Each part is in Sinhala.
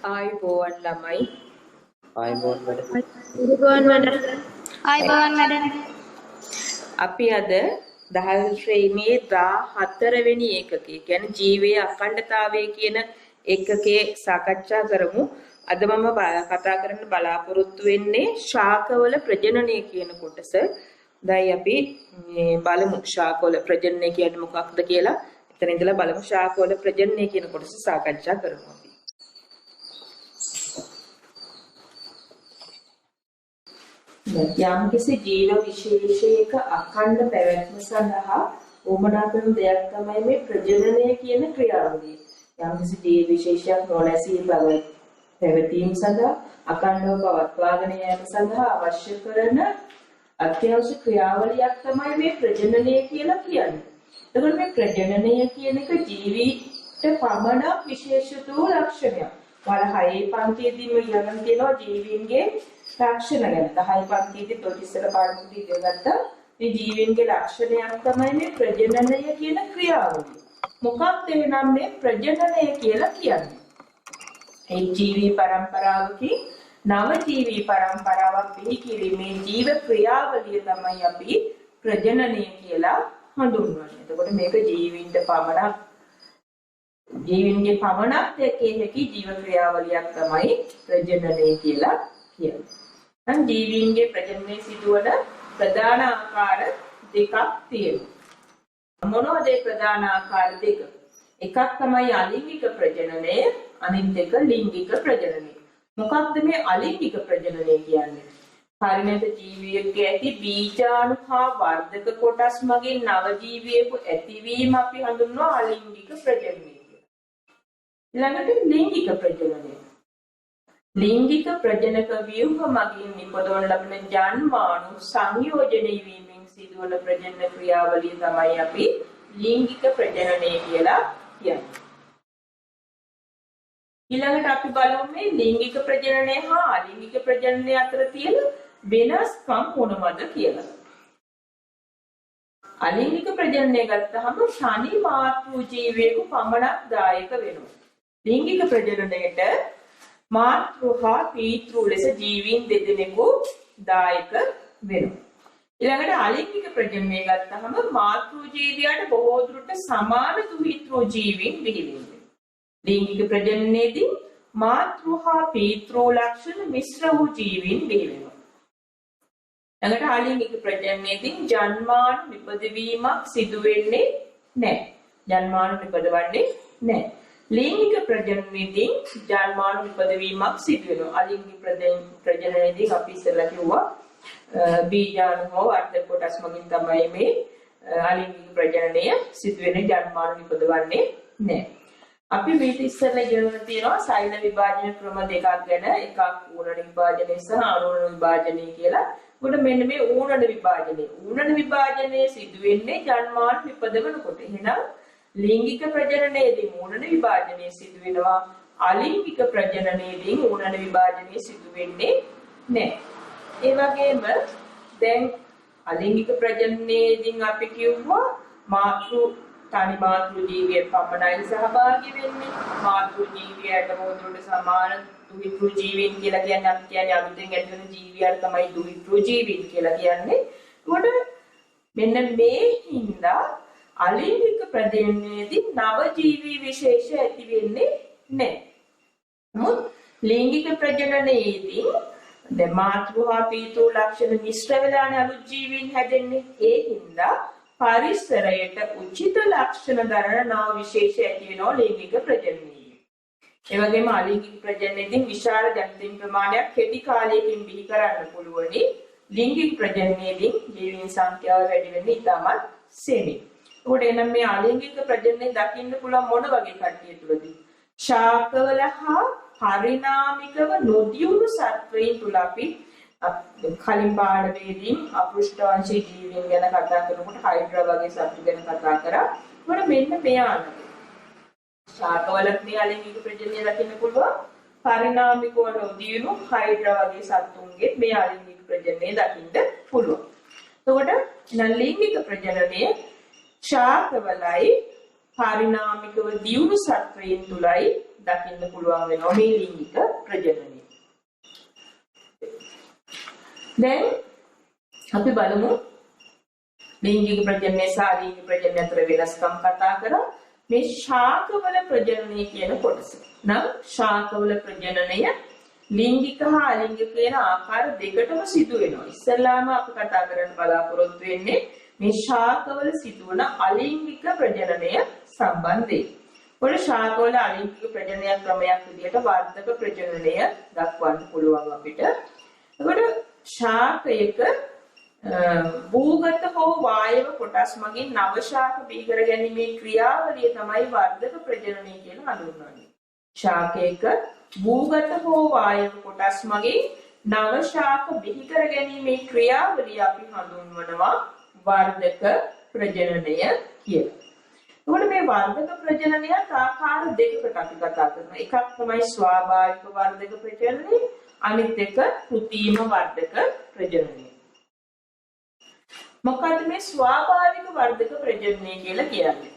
ආයුබෝවන් ළමයි. ආයුබෝවන් වැඩ. ආයුබෝවන් වැඩ. ආයුබෝවන් වැඩ. අපි අද දහල් ශ්‍රේණියේ 14 වෙනි ඒකකයේ කියන්නේ ජීවයේ අඛණ්ඩතාවය කියන ඒකකයේ සාකච්ඡා කරමු. අද මම කතා කරන්න බලාපොරොත්තු වෙන්නේ ශාකවල ප්‍රජනනය කියන කොටස. දැන් අපි බලමු ශාකවල ප්‍රජනනය කියන්නේ මොකක්ද කියලා. එතන ඉඳලා බලමු ශාකවල ප්‍රජනනය කියන කොටස සාකච්ඡා කරමු. යම්කිසි ජීව විශේෂයක අඛණ්ඩ පැවැත්ම සඳහා උවමනා කරන දෙයක් තමයි මේ ප්‍රජනනය කියන ක්‍රියාවලිය. යම්කිසි ජීව විශේෂයක් නොනැසී පැවතීම සඳහා අඛණ්ඩව පවත්වාගෙන යාම සඳහා අවශ්‍ය කරන අත්‍යවශ්‍ය ක්‍රියාවලියක් තමයි මේ ප්‍රජනනය කියලා කියන්නේ. එතකොට මේ ප්‍රජනනය කියන එක ජීවිත පමණක් විශේෂිත වූ ලක්ෂණයක්. වල 6 පන්තියේදීම ඊළඟට තියෙනවා ජීවීන්ගේ ලක්ෂණ ගැන. 10 පන්තියේදී ප්‍රතිසල පාඩමදී ඉගෙනගත්තා මේ ජීවීන්ගේ ලක්ෂණයක් තමයි මේ ප්‍රජනනය කියන ක්‍රියාවලිය. මොකක්ද එනම් මේ ප්‍රජනනය කියලා කියන්නේ? ඒ ජීවී පරම්පරාවකින් නව ජීවී පරම්පරාවක් බිහි කිරීමේ ජීව ක්‍රියාවලිය තමයි අපි ප්‍රජනනය කියලා හඳුන්වන්නේ. එතකොට මේක ජීවීන්ට පමණක් ජීවීන්ගේ පමණක් දෙකේ හැකි ජීව ක්‍රියාවලියක් තමයි ප්‍රජනනය කියලා කියන්නේ. නම් ජීවීන්ගේ ප්‍රජනනය සිදුවන ප්‍රධාන ආකාර දෙකක් තියෙනවා. මොනවද ඒ ප්‍රධාන ආකාර දෙක? එකක් තමයි අලිංගික ප්‍රජනනය, අනිත් එක ලිංගික ප්‍රජනනය. මොකක්ද මේ අලිංගික ප්‍රජනනය කියන්නේ? පරිණත ජීවියෙකුගේ ඇති බීජාණු හා වර්ධක කොටස් මගින් නව ජීවියෙකු ඇතිවීම අපි හඳුන්වනවා අලිංගික ප්‍රජනනය කියලා. ඊළඟට ලිංගික ප්‍රජනනය. ලිංගික ප්‍රජනක ව්‍යුහ මගින් නිපදවන ලබන ජන්මාණු සංයෝජනය වීමෙන් සිදුවන ප්‍රජනන ක්‍රියාවලිය තමයි අපි ලිංගික ප්‍රජනනය කියලා කියන්නේ. ඊළඟට අපි බලමු මේ ලිංගික ප්‍රජනනය හා අලිංගික ප්‍රජනනය අතර තියෙන වෙනස්කම් මොනවද කියලා. අලිංගික ප්‍රජනනය ගත්තහම ශනි මාතෘ ජීවයෙකු පමණක් දායක වෙනවා. ලිංගික ප්‍රජනනයට මාතෘ හා පීතෘ ලෙස ජීවීන් දෙදෙනෙකු දායක වෙනවා. ඊළඟට අලිංගික ප්‍රජනනය ගත්තහම මාතෘ ජීවියට බොහෝ දුරට සමාන දුහිතෘ ජීවීන් බිහි වෙනවා. ලිංගික ප්‍රජනනයේදී මාතෘ හා පීතෘ ලක්ෂණ මිශ්‍ර වූ ජීවීන් බිහි වෙනවා. ඊළඟට අලිංගික ප්‍රජනනයේදී ජන්මාණු නිපදවීමක් සිදු වෙන්නේ නැහැ. ජන්මාණු නිපදවන්නේ නැහැ. ලිංගික ප්‍රජනනයේදී ජන්මාණු නිපදවීමක් සිදු වෙනවා. අලිංගික ප්‍රජනනයේදී අපි ඉස්සෙල්ලා කිව්වා බීජාණු හෝ වර්ධක කොටස් මගින් තමයි මේ අලිංගික ප්‍රජනනය සිදු වෙන්නේ. ජන්මාණු නිපදවන්නේ නැහැ. අපි මේක ඉස්සෙල්ලා ඉගෙන තියෙනවා සෛල විභාජන ක්‍රම දෙකක් ගැන. එකක් ඌණන විභාජනය සහ අනූණන විභාජනය කියලා. මොකද මෙන්න මේ ඌණන විභාජනයේ සිදු වෙන්නේ ජන්මාණු නිපදවනකොට. එහෙනම් ලිංගික ප්‍රජනනයේදී ඌණන විභාජනයේ සිදු වෙනවා. අලිංගික ප්‍රජනනයේදී ඌණන විභාජනයේ සිදු වෙන්නේ නැහැ. ඒ වගේම දැන් අලිංගික ප්‍රජනනයේදී අපි කිව්වා තනි මාතෘ ජීවිය පමණයි සහභාගී වෙන්නේ. මාතෘ ජීවියට මොහොතට සමාන දුහිතෘ ජීවීන් කියලා කියන්නේ අපි කියන්නේ අලුතෙන් ඇති වෙන ජීවියට තමයි දුහිතෘ ජීවීන් කියලා කියන්නේ. ඒකට මෙන්න මේ හින්දා අලිංගික ප්‍රජනනයේදී නව ජීවී විශේෂ ඇති වෙන්නේ නැහැ. නමුත් ලිංගික ප්‍රජනනයේදී දැන් මාතෘ හා පීතෘ ලක්ෂණ මිශ්‍ර වෙලානේ අලුත් ජීවීන් හැදෙන්නේ. ඒ හින්දා පරිසරයට උචිත ලක්ෂණ දරන නව විශේෂ ඇති වෙනවා ලිංගික ප්‍රජනනයේදී. ඒ වගේම අලිංගික ප්‍රජනනයේදී විශාල ජනතින් ප්‍රමාණයක් කෙටි කාලයකින් බිහි කරන්න පුළුවනි. ලිංගික ප්‍රජනනයේදී ජීවීන් සංඛ්‍යාව වැඩි වෙන්නේ ඉතාමත් සීමිතයි. උඩ එනම් මේ අලිංගික ප්‍රජනනය දකින්න පුළුවන් මොන වගේ කට්ටිය තුලද? ශාකවල හා පරිණාමිකව නොදියුණු සත්වයින් තුල අපි කලින් පාඩමේදී අපෘෂ්ඨවංශී ජීවීන් ගැන කතා කරනකොට හයිඩ්‍රා වගේ සත්තු ගැන කතා කරා. මොන මෙන්න මෙයාන. ශාකවලත් මේ අලිංගික ප්‍රජනනය දකින්න පුළුවන්. පරිණාමිකව නොදියුණු හයිඩ්‍රා වගේ සත්තුන්ගේ මේ අලිංගික ප්‍රජනනය දකින්න පුළුවන්. එතකොට ලිංගික ප්‍රජනනය ශාකවලයි පරිණාමිකව දියුණු සත්වයින් තුලයි දකින්න පුළුවන් වෙනවා මේ ලිංගික ප්‍රජනනය. දැන් අපි බලමු ලිංගික ප්‍රජනනය සහ අලිංගික ප්‍රජනනය අතර වෙනස්කම් කතා කරා. මේ ශාකවල ප්‍රජනනය කියන කොටස. නම් ශාකවල ප්‍රජනනය ලිංගික හා අලිංගික කියන ආකාර දෙකටම සිදු වෙනවා. ඉස්සෙල්ලාම අපි කතා කරන්න බලාපොරොත්තු වෙන්නේ මේ ශාකවල සිදුවන අලිංගික ප්‍රජනනය සම්බන්ධයෙන්. පොළ ශාකවල අලිංගික ප්‍රජනන ක්‍රමයක් විදිහට වර්ධක ප්‍රජනනය දක්වන්න පුළුවන් අපිට. එතකොට ශාකයක භූගත හෝ වායව කොටස් මගින් නව ශාක බිහි කර ගැනීමේ ක්‍රියාවලිය තමයි වර්ධක ප්‍රජනනය කියලා හඳුන්වන්නේ. ශාකයක භූගත හෝ වායව කොටස් මගින් නව ශාක බිහි කර ගැනීමේ ක්‍රියාවලිය අපි හඳුන්වනවා වර්ධක ප්‍රජනනය කියලා. එතකොට මේ වර්ධක ප්‍රජනනයත් ආකාර දෙකකට අපි කතා කරනවා. එකක් තමයි ස්වාභාවික වර්ධක ප්‍රජනනය, අනිත් එක කෘත්‍රිම වර්ධක ප්‍රජනනය. මොකද මේ ස්වාභාවික වර්ධක ප්‍රජනනය කියලා කියන්නේ?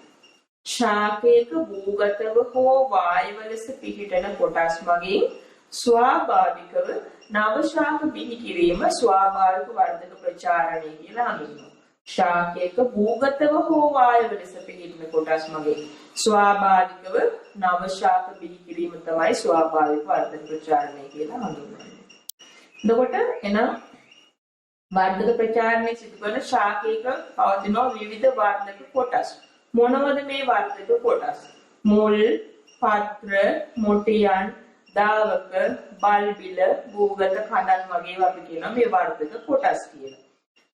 ශාකයක භූගතව හෝ වායව ලෙස පිහිටන කොටස් මගින් ස්වාභාවිකව නව ශාක බිහි කිරීම ස්වාභාවික වර්ධක ප්‍රචාරණය කියලා හඳුන්වනවා. ශාකයක භූගතව හෝ වායව ලෙස පිහිටන කොටස් මගින් ස්වාභාවිකව නව ශාක බිහි කිරීම තමයි ස්වාභාවික වර්ධක ප්‍රචාරණය කියලා හඳුන්වන්නේ. එතකොට එනම් වර්ධක ප්‍රචාරණය සිදු කරන ශාකයක පවතින විවිධ වර්ධක කොටස්. මොනවද මේ වර්ධක කොටස්? මුල්, පත්‍ර, මොටියන්, දාවක, බල්බිල, භූගත කඳන් වගේ අපි කියනවා මේ වර්ධක කොටස් කියලා.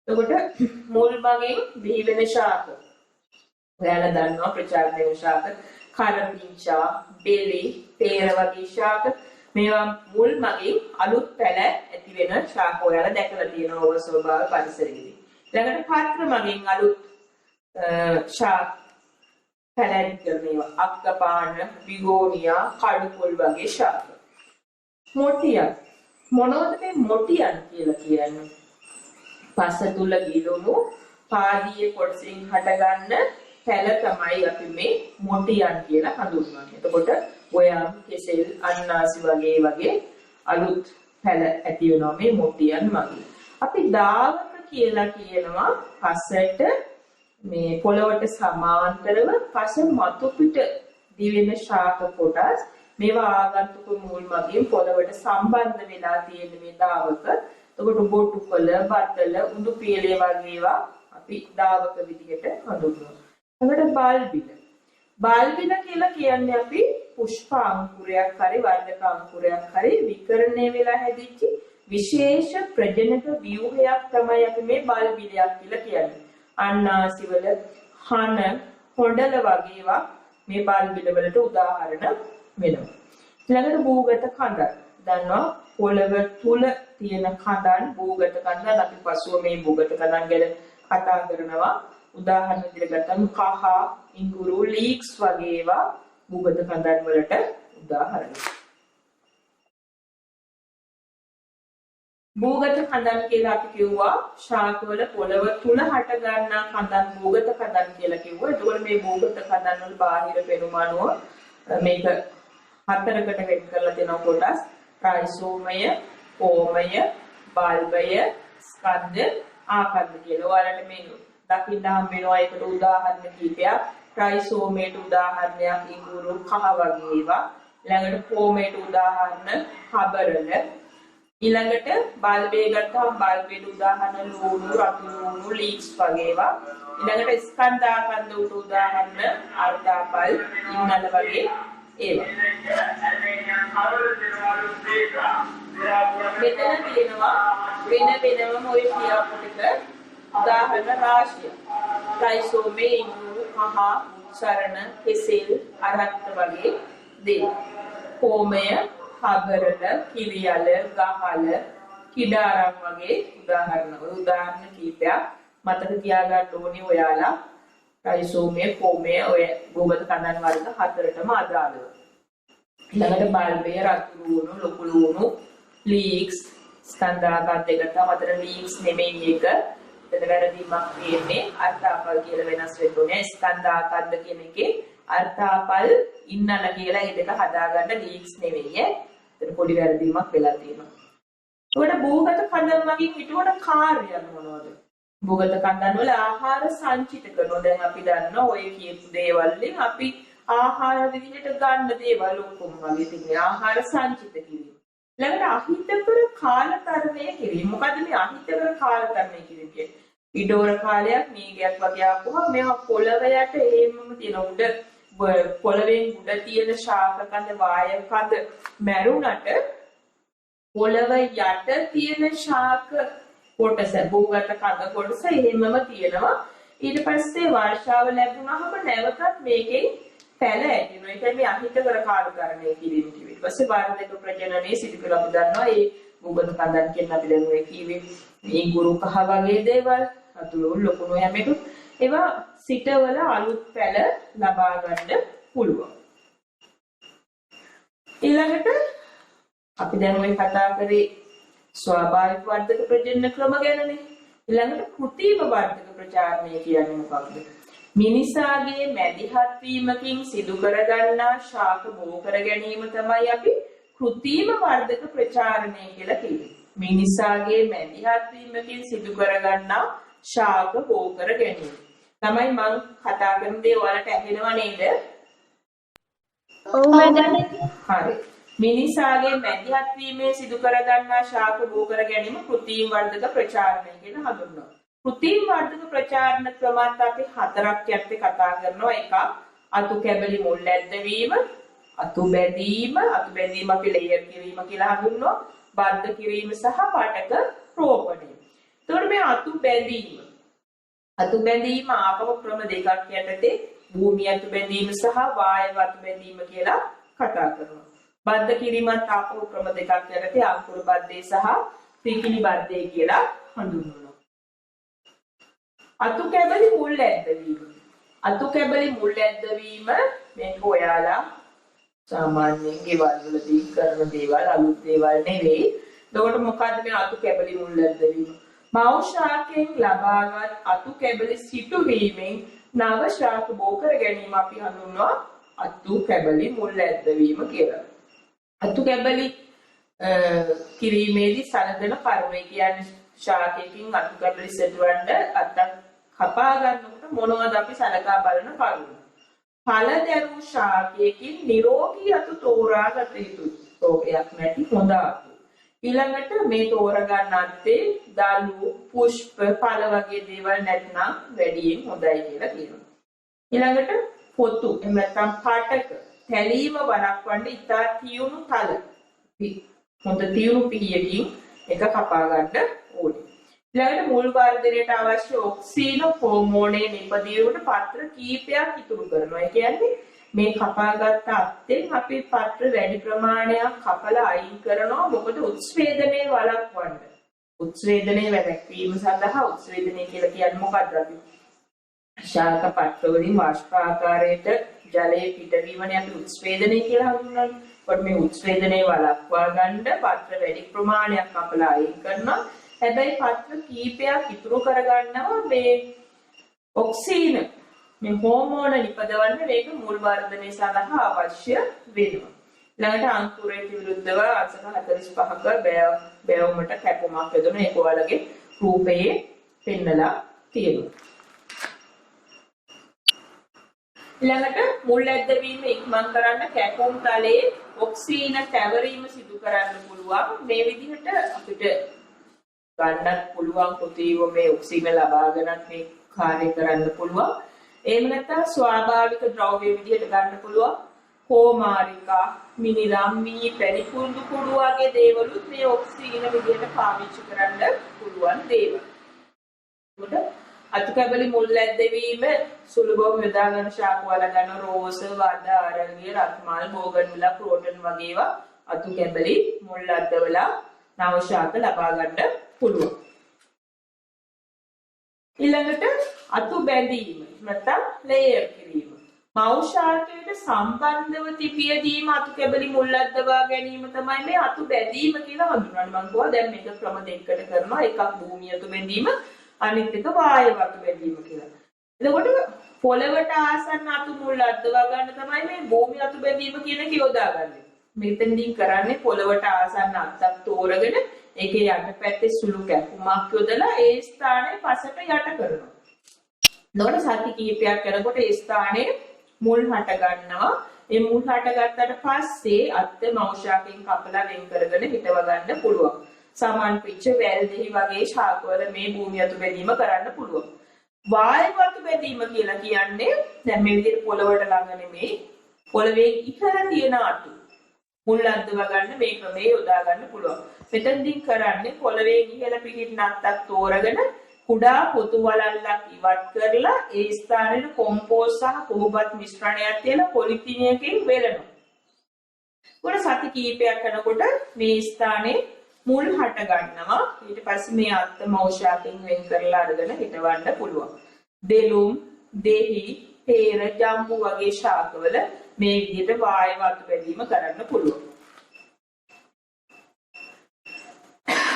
එතකොට මුල් මගින් බිහි වෙන ශාක. ඔයාලා දන්නවා ප්‍රචාරණය වෙන ශාක කරපිංචා, බෙලි, peer වගේ ශාක. මේවා මුල් මගින් අලුත් පැල ඇති වෙන ශාක ඔයාලා දැකලා තියෙනවා ඔය ස්වභාව පරිසරයේදී. ඊළඟට පත්‍ර මගින් අලුත් ශාක පැලැන් කරනවා. අක්කපාන, බිගෝනියා, කඩුපොල් වගේ ශාක. මොටියන්. මොනවද මේ මොටියන් කියලා කියන්නේ? පස තුල ගිලුණු පාදීය කොටසින් හටගන්න පැල තමයි අපි මේ මොටියන් කියලා හඳුන්වන්නේ. එතකොට ගොයම්, කෙසෙල්, අන්නාසි වගේ අලුත් පැල ඇති වෙනවා මේ මොටියන් මගින්. අපි දාවක කියලා කියනවා පසට මේ පොළවට සමාන්තරව පස මතු පිට දිවෙන ශාක කොටස්. මේවා ආගන්තුක මූල් මගින් පොළවට සම්බන්ධ වෙලා තියෙන මේ දාවක. එතකොට බොටුකොළ, බතල, උඳු පියලේ වගේ ඒවා අපි දාවක විදිහට හඳුන්වනවා. ඊළඟට බල්බිල. බල්බිල කියලා කියන්නේ අපි පුෂ්ප අංකුරයක් හරි වර්ධක අංකුරයක් හරි විකරණය වෙලා හැදිච්ච විශේෂ ප්‍රජනක ව්‍යුහයක් තමයි අපි මේ බල්බිලයක් කියලා කියන්නේ. අන්නාසිවල හන, හොඬල වගේ ඒවා මේ බල්බිල වලට උදාහරණ වෙනවා. ඊළඟට භූගත කඳන්. දන්නවා පොළව තුල තියෙන කඳන් භූගත කඳන්. අපි පසුව මේ භූගත කඳන් ගැන කතා කරනවා. උදාහරණ විදිහට ගත්තම කහ, ඉඟුරු, ලීක්ස් වගේ ඒවා භූගත කඳන් වලට උදාහරණ. භූගත කඳන් කියලා අපි කිව්වා ශාකවල පොළව තුල හට ගන්නා කඳන් භූගත කඳන් කියලා කිව්වා. ඒකවල මේ භූගත කඳන් වල බාහිර පෙනුම අනුව මේක හතරකට වෙන් කරලා තියෙනවා කොටස්. රයිසෝමය, කෝමය, බල්බය, ස්කන්ධ, ආකන්ද කියලා. ඔයාලට මේ දකින්න හම් වෙනවා ඒකට උදාහරණ කීපයක්. රයිසෝමයට උදාහරණයක් ඉඟුරු, කහ වගේ ඒවා. ඊළඟට කෝමයට උදාහරණ හබරල. ඊළඟට බල්බේ ගත්තාම බල්බේට උදාහරණ ලුණු, රතු ලුණු, ලීක්ස් වගේ ඒවා. ඊළඟට ස්කන්ධ ආකන්ද උට උදාහරණ අර්ධාපල්, ඉන්නල වගේ ඒවා. මෙතන තියෙනවා වෙනම ওই ක්‍රියාපටික උදාහරණ රාශිය. රයිසෝමේ, ඉඟුරු, කහ, සරණ, කෙසෙල්, අරහත් වගේ දේ. කෝමය, හබරල, කිරියල, ගහල, කිඩාරම් වගේ උදාහරණ කීපයක් මතක තියාගන්න ඕනේ ඔයාලා. රයිසෝමය, කෝමය ඔය භූගත කඳන් වර්ග හතරටම අදාළව. ඊළඟට බල්බය, රතු ලුණු, ලොකු ලුණු, ලීක්ස්, ස්කන්ධාකාර දෙකට අතර ලීක්ස් නෙමෙයි එක. එතන වැරදීමක් තියෙන්නේ. අර්ථාපල් කියලා වෙනස් වෙන්න ඕනේ. ස්කන්ධාකාර කියන එකේ අර්ථාපල් ඉන්නන කියලා ඒ දෙක හදාගන්න ලීක්ස් නෙවෙයි ඈ. එතන පොඩි වැරදීමක් වෙලා තියෙනවා. ඒකට භූගත කන්දන් වගේ හිතුවට කාර්යයන් මොනවද? භූගත කන්දන් වල ආහාර සංචිත කරනවා. දැන් අපි දන්නවා ඔය කියපු දේවල් වලින් අපි ආහාර විදිහට ගන්න දේවල් ඔක්කොම වගේ තියෙනවා. ආහාර සංචිත කිරීම. ළඟට අහිතකර කාලතරණය කිරීම. මොකද මේ අහිතකර කාලතරණය කිරීම කියන්නේ? ඉඩෝර කාලයක් මේගයක් වගේ ආපුවම මේවා පොළව යට එහෙමම තියෙන උඩ පොළවෙන් උඩ තියෙන ශාක කඳ වාය කඳ මැරුණට පොළව යට තියෙන ශාක කොටස භූගත කඳ කොටස එහෙමම තියෙනවා. ඊට පස්සේ වර්ෂාව ලැබුණාම නැවතත් මේකෙන් පැල ඇතිවෙනවා. ඒ කියන්නේ අහිතකර කාලකරණය කිරීම කිව්වේ. ඊට පස්සේ වර්ධක ප්‍රජනනයේ සිදු කරලා අපි දන්නවා මේ භූගත කඳන් කියන අපි දැන් ඔය කිව්වේ මේ ගුරු කහ වගේ දේවල් අතුළු ලොකුණු හැමෙටු ඒවා සිටවල අලුත් පැල ලබා ගන්න පුළුවන්. ඊළඟට අපි දැන් මේ කතා කරේ ස්වාභාවික වර්ධක ප්‍රජනන ක්‍රම ගැනනේ. ඊළඟට කෘත්‍රිම වර්ධක ප්‍රචාරණය කියන්නේ මොකක්ද? මිනිසාගේ මැදිහත් වීමකින් සිදු කරගන්නා ශාක බෝ කර ගැනීම තමයි අපි කෘත්‍රිම වර්ධක ප්‍රචාරණය කියලා කියන්නේ. මිනිසාගේ මැදිහත් වීමකින් සිදු කරගන්නා ශාක බෝ කර ගැනීම. තමයි මම කතා කරන දේ ඔයාලට ඇහෙනව නේද? ඔව් මැඩම්. හරි. මිනිසාගේ මැදිහත් වීමේ සිදු කරගන්නා ශාක බෝ කර ගැනීම කෘත්‍රිම වර්ධක ප්‍රචාරණය කියලා හඳුන්වනවා. කෘත්‍රිම වර්ධක ප්‍රචාරණ ක්‍රමات අපි හතරක් යටතේ කතා කරනවා. එකක් අතු කැබලි මුල් ඇද්දවීම, අතු බැඳීම අපි ලේයර් කිරීම කියලා හඳුන්වනවා. බද්ධ කිරීම සහ පාටක රෝපණය. එතකොට මේ අතු බැඳීම ආපව ක්‍රම දෙකක් යටතේ භූමි අතු බැඳීම සහ වායව අතු බැඳීම කියලා කතා කරනවා. බද්ධ කිරීමත් ආපව ක්‍රම දෙකක් යටතේ අංකුර බද්ධය සහ පිකිලි බද්ධය කියලා හඳුන්වනවා. අතු කැබලි මුල් ඇද්දවීම මේක ඔයාලා සාමාන්‍යයෙන් ගෙවල් වලදී කරන දේවල් අලුත් දේවල් නෙවෙයි. එතකොට මොකද්ද මේ අතු කැබලි මුල් ඇද්දවීම? මව් ශාකයෙන් ලබාගත් අතු කැබලි සිටු වීමෙන් නව ශාක බෝ කර ගැනීම අපි හඳුන්වනවා අතු කැබලි මුල් ඇද්දවීම කියලා. අතු කැබලි කිරීමේදී සලදන කරුණේ කියන්නේ ශාකයකින් අතු කැබලි සෙටවන්න අතක් කපා ගන්නකොට මොනවද අපි සලකා බලන කරුණු? පළදැරු ශාකයකින් නිරෝගී අතු තෝරා ගත යුතුයි. රෝගයක් නැති හොඳ අතු. ඊළඟට මේ තෝරා ගන්න අත්තේ දළු, පුෂ්ප, පළ වගේ දේවල් නැත්නම් වැඩියෙන් හොඳයි කියලා කියනවා. ඊළඟට පොතු එහෙම නැත්නම් පාටක තැලීම වළක්වන්න ඉතා තියුණු තල. හොඳ තියුණු පිහියකින් එක කපා ගන්න ඕනේ. ඊළඟට මුල් වර්ධනයට අවශ්‍ය ඔක්සින හෝමෝනේ නිපදවීමට පත්‍ර කීපයක් ඉතුරු කරනවා. ඒ කියන්නේ මේ කපාගත් අත්තෙන් අපි පත්‍ර වැඩි ප්‍රමාණයක් කපලා අයින් කරනවා. මොකද උත්ස්වේදනයේ වළක්වන්න. උත්ස්වේදනයේ වැළැක්වීම සඳහා උත්ස්වේදනය කියලා කියන්නේ මොකක්ද? අපි ශාක පත්‍ර වලින් වාෂ්පාකාරයට ජලයේ පිටවීමනේ අපි උත්ස්වේදනය කියලා හඳුන්වන්නේ. ඒකට මේ උත්ස්වේදනයේ වළක්වා ගන්න පත්‍ර වැඩි ප්‍රමාණයක් කපලා අයින් කරනවා. හැබැයි පත්‍ර කීපයක් ඉතුරු කරගන්නවා මේ ඔක්සින මේ හෝමෝන නිපදවන්න මේක මුල් වර්ධනය සඳහා අවශ්‍ය වෙනවා. ළඟට අංකුරයට විරුද්ධව අංශක 45ක බැවුමට කැපුමක් යොදන ඒක ඔයාලගේ රූපයේ පෙන්නලා තියෙනවා. ළඟට මුල් ඇද්දවීම ඉක්මන් කරන්න කැපුම් තලයේ ඔක්සින තැවරීම සිදු කරන්න පුළුවන්. මේ විදිහට අපිට ගන්නත් පුළුවන් කෘත්‍රිම මේ ඔක්සිජන් ලබාගෙනත් මේ කාර්ය කරන්න පුළුවන්. එහෙම නැත්නම් ස්වාභාවික ද්‍රව්‍ය විදිහට ගන්න පුළුවන්. කෝමාරිකා, මිනිරම්, මී, පැණි කුරුඳු කුඩු වගේ දේවලුත් මේ ඔක්සිජන් විදිහට පාවිච්චි කරන්න පුළුවන් දේවල්. උඩ අතු කැබලි මුල් ඇද්දවීම සුලභව යොදා ගන්න ශාක වල ගන්න රෝස, වද, අරංගිය, රත්මල්, බෝගන්විලා, ප්‍රෝටන් වගේ ඒවා අතු කැබලි මුල් ඇද්දවලා නව ශාක ලබා ගන්න පුළුවන්. ඊළඟට අතු බැඳීම නැත්නම් ලේයර් කිරීම. මව් ශාකයට සම්බන්ධව තිබියදීම අතු කැබලි මුල් අද්දවා ගැනීම තමයි මේ අතු බැඳීම කියලා හඳුන්වන්නේ. මම කිව්වා දැන් මේක ක්‍රම දෙකකට කරනවා. එකක් භූමි අතු බැඳීම, අනිත් එක වායව අතු බැඳීම කියලා. එතකොට පොළවට ආසන්න අතු මුල් අද්දවා ගන්න තමයි මේ භූමි අතු බැඳීම කියන එක යොදාගන්නේ. මෙතෙන්දී කරන්නේ පොළවට ආසන්න අත්තක් තෝරගෙන ඒකේ යටපැත්තේ සුළු කැපුමක් යොදලා ඒ ස්ථානයේ පසට යට කරනවා. එතකොට සති කිහිපයක් කරනකොට ඒ ස්ථානයේ මුල් හට ගන්නවා. ඒ මුල් හට ගත්තට පස්සේ අත්ත මෞෂාකයෙන් කපලා වෙන් කරගෙන හිටව ගන්න පුළුවන්. සමාන පිච්ච වැල් දෙහි වගේ ශාකවල මේ භූමි අතු බැඳීම කරන්න පුළුවන්. වායු අතු බැඳීම කියලා කියන්නේ දැන් මේ විදිහට පොළවට ළඟ නෙමෙයි පොළවේ ඉහළ තියෙන අතු මුල් අද්දව ගන්න මේ ක්‍රමයේ යොදා ගන්න පුළුවන්. මෙතෙන්දී කරන්නේ පොළවේ ඉහළ පිහිටන අත්තක් තෝරගෙන කුඩා පොතු වලල්ලක් ඉවත් කරලා ඒ ස්ථානයේ කොම්පෝස්ට් සහ කොහොබත් මිශ්‍රණයක් තියලා පොලිතීනයකින් වෙලනවා. උඩ සති කීපයක් කරනකොට මේ ස්ථානයේ මුල් හට ගන්නවා. ඊට පස්සේ මේ අත්ත මෞෂාකයෙන් වෙන් කරලා අරගෙන හිටවන්න පුළුවන්. දෙලුම්, දෙහි, පේර, ජම්බු වගේ ශාකවල මේ විදිහට වායු අතු බැඳීම කරන්න පුළුවන්.